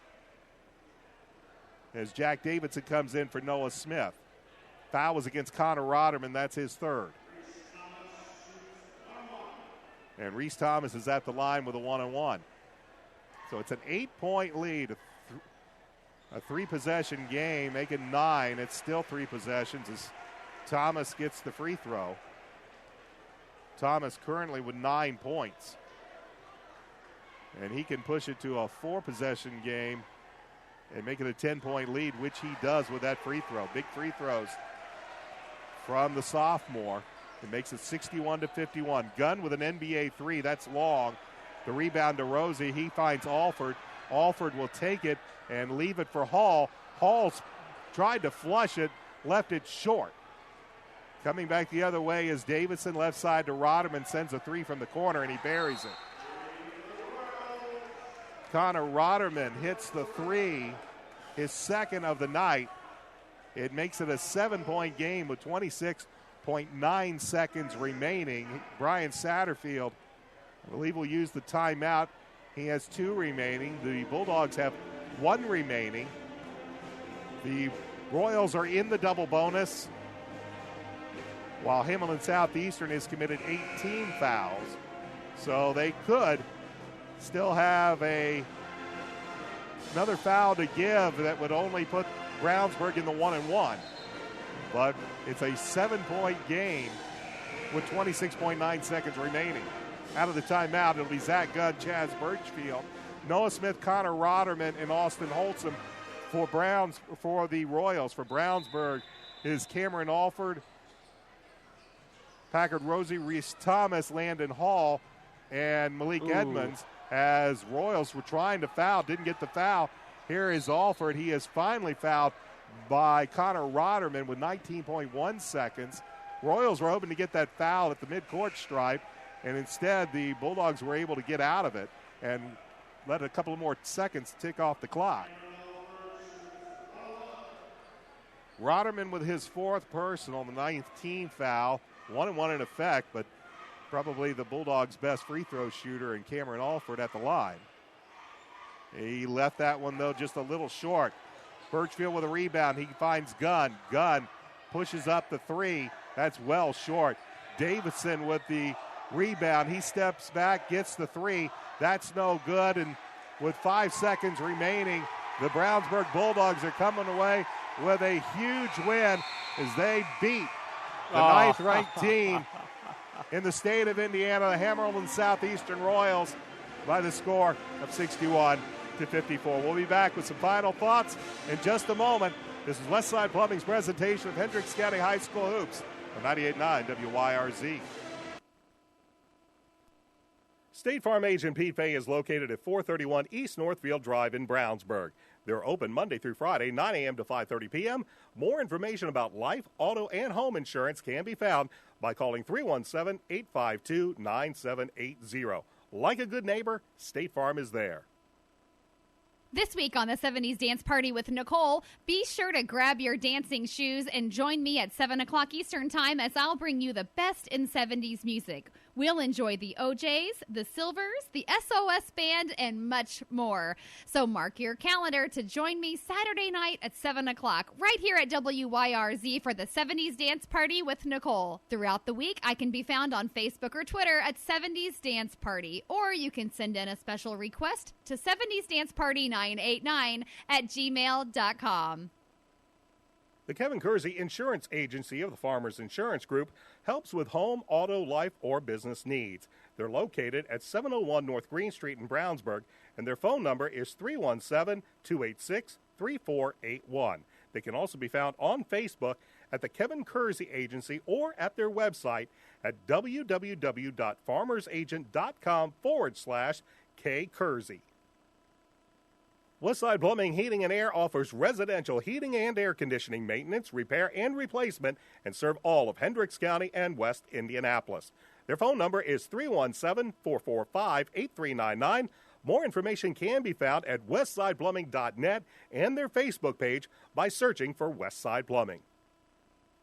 As Jack Davidson comes in for Noah Smith. Foul was against Connor Rodderman. That's his third. And Reese Thomas is at the line with a 1-on-1. So it's an 8-point lead. A 3-possession game, making 9. It's still 3 possessions as Thomas gets the free throw. Thomas currently with 9 points. And he can push it to a 4-possession game and make it a 10-point lead, which he does with that free throw. Big free throws from the sophomore. It makes it 61-51. Gunn with an NBA 3. That's long. The rebound to Rosie. He finds Alford. Alford will take it and leave it for Hall. Hall's tried to flush it, left it short. Coming back the other way is Davidson, left side to Rodderman, sends a 3 from the corner, and he buries it. Connor Rodderman hits the 3, his second of the night. It makes it a 7-point game with 26.9 seconds remaining. Brian Satterfield, I believe, will use the timeout. He has 2 remaining. The Bulldogs have 1 remaining. The Royals are in the double bonus, while Hamilton Southeastern has committed 18 fouls. So they could still have another foul to give that would only put Brownsburg in the 1-1. But it's a 7-point game with 26.9 seconds remaining. Out of the timeout, it'll be Zach Gunn, Chaz Birchfield, Noah Smith, Connor Rotterman, and Austin Holtzum for the Royals. For Brownsburg is Cameron Alford, Packard Rosie, Reese Thomas, Landon Hall, and Malik Edmonds. As Royals were trying to foul, didn't get the foul. Here is Alford. He is finally fouled by Connor Rotterman with 19.1 seconds. Royals were hoping to get that foul at the midcourt stripe, and instead the Bulldogs were able to get out of it and let a couple of more seconds tick off the clock. Rotterman with his 4th personal, the 9th team foul, 1-1 in effect, but probably the Bulldogs' best free throw shooter in Cameron Alford at the line. He left that one, though, just a little short. Birchfield with a rebound. He finds Gunn. Gunn pushes up the 3. That's well short. Davidson with the rebound. He steps back, gets the 3. That's no good. And with 5 seconds remaining, the Brownsburg Bulldogs are coming away with a huge win as they beat the 9th-ranked team in the state of Indiana, the Hamilton Southeastern Royals, by the score of 61-54. We'll be back with some final thoughts in just a moment. This is Westside Plumbing's presentation of Hendricks County High School Hoops on 98.9 WYRZ. State Farm agent Pete Fay is located at 431 East Northfield Drive in Brownsburg. They're open Monday through Friday, 9 a.m. to 5:30 p.m. More information about life, auto, and home insurance can be found by calling 317-852-9780. Like a good neighbor, State Farm is there. This week on the 70s Dance Party with Nicole, be sure to grab your dancing shoes and join me at 7 o'clock Eastern Time as I'll bring you the best in 70s music. We'll enjoy the OJs, the Silvers, the SOS Band, and much more. So mark your calendar to join me Saturday night at 7 o'clock right here at WYRZ for the 70s Dance Party with Nicole. Throughout the week, I can be found on Facebook or Twitter at 70s Dance Party, or you can send in a special request to 70sdanceparty989@gmail.com. The Kevin Kersey Insurance Agency of the Farmers Insurance Group helps with home, auto, life, or business needs. They're located at 701 North Green Street in Brownsburg, and their phone number is 317-286-3481. They can also be found on Facebook at the Kevin Kersey Agency or at their website at www.farmersagent.com/K-Kersey. Westside Plumbing Heating and Air offers residential heating and air conditioning maintenance, repair, and replacement, and serve all of Hendricks County and West Indianapolis. Their phone number is 317-445-8399. More information can be found at westsideplumbing.net and their Facebook page by searching for Westside Plumbing.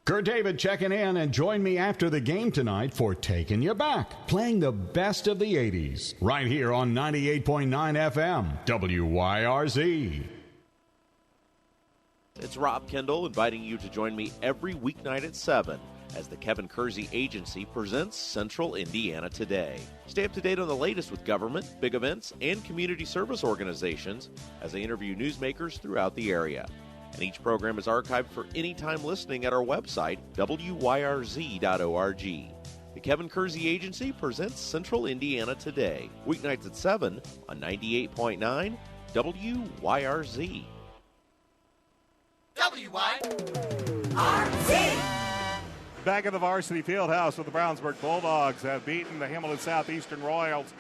Kurt David checking in, and join me after the game tonight for Taking You Back, playing the best of the 80s, right here on 98.9 FM, WYRZ. It's Rob Kendall inviting you to join me every weeknight at 7 as the Kevin Kersey Agency presents Central Indiana Today. Stay up to date on the latest with government, big events, and community service organizations as they interview newsmakers throughout the area. And each program is archived for any time listening at our website, wyrz.org. The Kevin Kersey Agency presents Central Indiana Today, weeknights at 7 on 98.9 WYRZ. WYRZ! Back at the varsity fieldhouse with the Brownsburg Bulldogs have beaten the Hamilton Southeastern Royals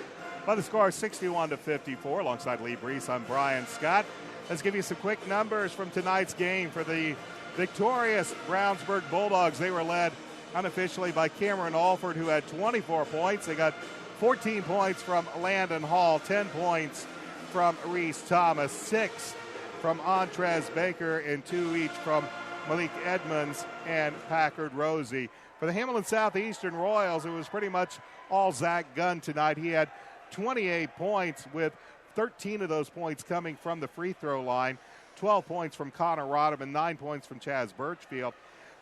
by the score of 61-54. Alongside Lee Brees, I'm Brian Scott. Let's give you some quick numbers from tonight's game for the victorious Brownsburg Bulldogs. They were led unofficially by Cameron Alford, who had 24 points. They got 14 points from Landon Hall, 10 points from Reese Thomas, 6 from Antrez Baker, and 2 each from Malik Edmonds and Packard Rosie. For the Hamilton Southeastern Royals, it was pretty much all Zach Gunn tonight. He had 28 points, with 13 of those points coming from the free throw line, 12 points from Connor Rodham, and 9 points from Chaz Birchfield.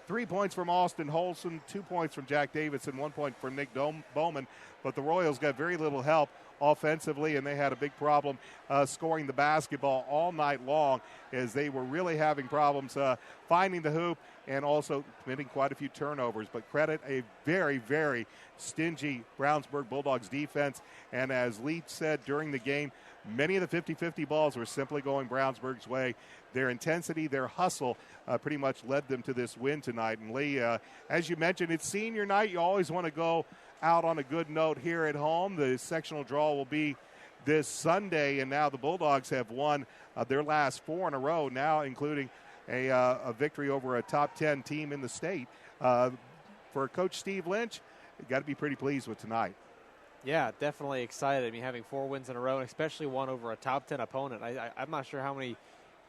3 points from Austin Holson, 2 points from Jack Davidson, 1 point from Nick Bowman. But the Royals got very little help offensively, and they had a big problem scoring the basketball all night long, as they were really having problems finding the hoop and also committing quite a few turnovers. But credit a very, very stingy Brownsburg Bulldogs defense. And as Lee said during the game, many of the 50-50 balls were simply going Brownsburg's way. Their intensity, their hustle pretty much led them to this win tonight. And Lee, as you mentioned, it's senior night. You always want to go out on a good note here at home. The sectional draw will be this Sunday, and now the Bulldogs have won their last 4 in a row, now including a victory over a top 10 team in the state. For Coach Steve Lynch, you got to be pretty pleased with tonight. Yeah, definitely excited. I mean, having 4 wins in a row, and especially one over a top 10 opponent. I'm not sure how many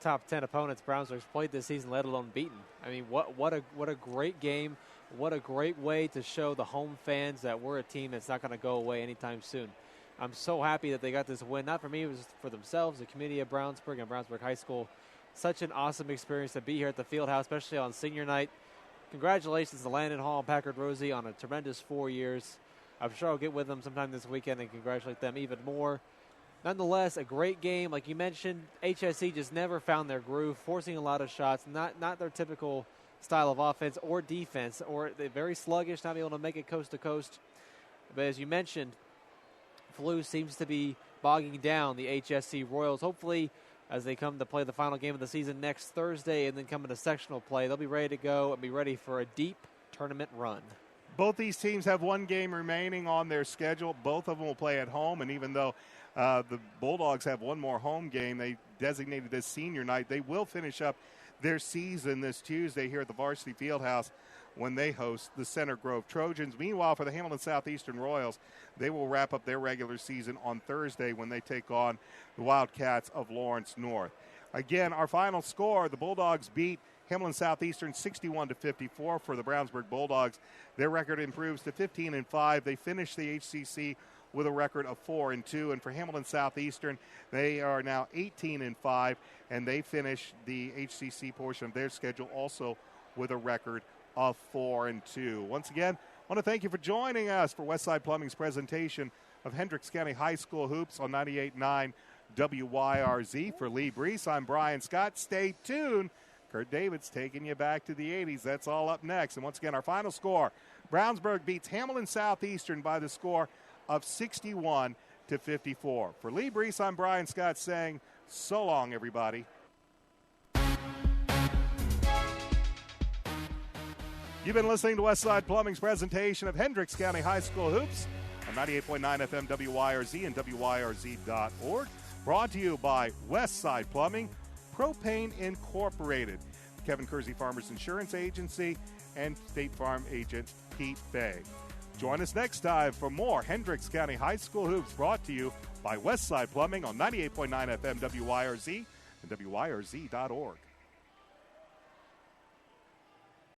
top 10 opponents Brownsburg's played this season, let alone beaten. I mean, what a great game. What a great way to show the home fans that we're a team that's not going to go away anytime soon. I'm so happy that they got this win. Not for me, it was for themselves, the community of Brownsburg and Brownsburg High School. Such an awesome experience to be here at the Fieldhouse, especially on senior night. Congratulations to Landon Hall and Packard Rosie on a tremendous 4 years. I'm sure I'll get with them sometime this weekend and congratulate them even more. Nonetheless, a great game. Like you mentioned, HSE just never found their groove, forcing a lot of shots, not their typical style of offense or defense, or they're very sluggish, not able to make it coast to coast. But as you mentioned, flu seems to be bogging down the HSC Royals. Hopefully, as they come to play the final game of the season next Thursday and then come into sectional play, they'll be ready to go and be ready for a deep tournament run. Both these teams have one game remaining on their schedule. Both of them will play at home, and even though the Bulldogs have one more home game they designated this senior night, they will finish up their season this Tuesday here at the Varsity Fieldhouse when they host the Center Grove Trojans. Meanwhile, for the Hamilton Southeastern Royals, they will wrap up their regular season on Thursday when they take on the Wildcats of Lawrence North. Again, our final score, the Bulldogs beat Hamilton Southeastern 61-54 for the Brownsburg Bulldogs. Their record improves to 15-5. They finish the HCC with a record of 4-2. And for Hamilton Southeastern, they are now 18-5, and they finish the HCC portion of their schedule also with a record of 4-2. Once again, I want to thank you for joining us for Westside Plumbing's presentation of Hendricks County High School Hoops on 98.9 WYRZ. For Lee Brees, I'm Brian Scott. Stay tuned. Kurt David's taking you back to the 80s. That's all up next. And once again, our final score, Brownsburg beats Hamilton Southeastern by the score of 61-54. For Lee Brees, I'm Brian Scott saying so long, everybody. You've been listening to Westside Plumbing's presentation of Hendricks County High School Hoops on 98.9 FM WYRZ and WYRZ.org. Brought to you by Westside Plumbing, Propane Incorporated, Kevin Kersey Farmers Insurance Agency, and State Farm agent Pete Bay. Join us next time for more Hendricks County High School Hoops, brought to you by Westside Plumbing on 98.9 FM WYRZ and WYRZ.org.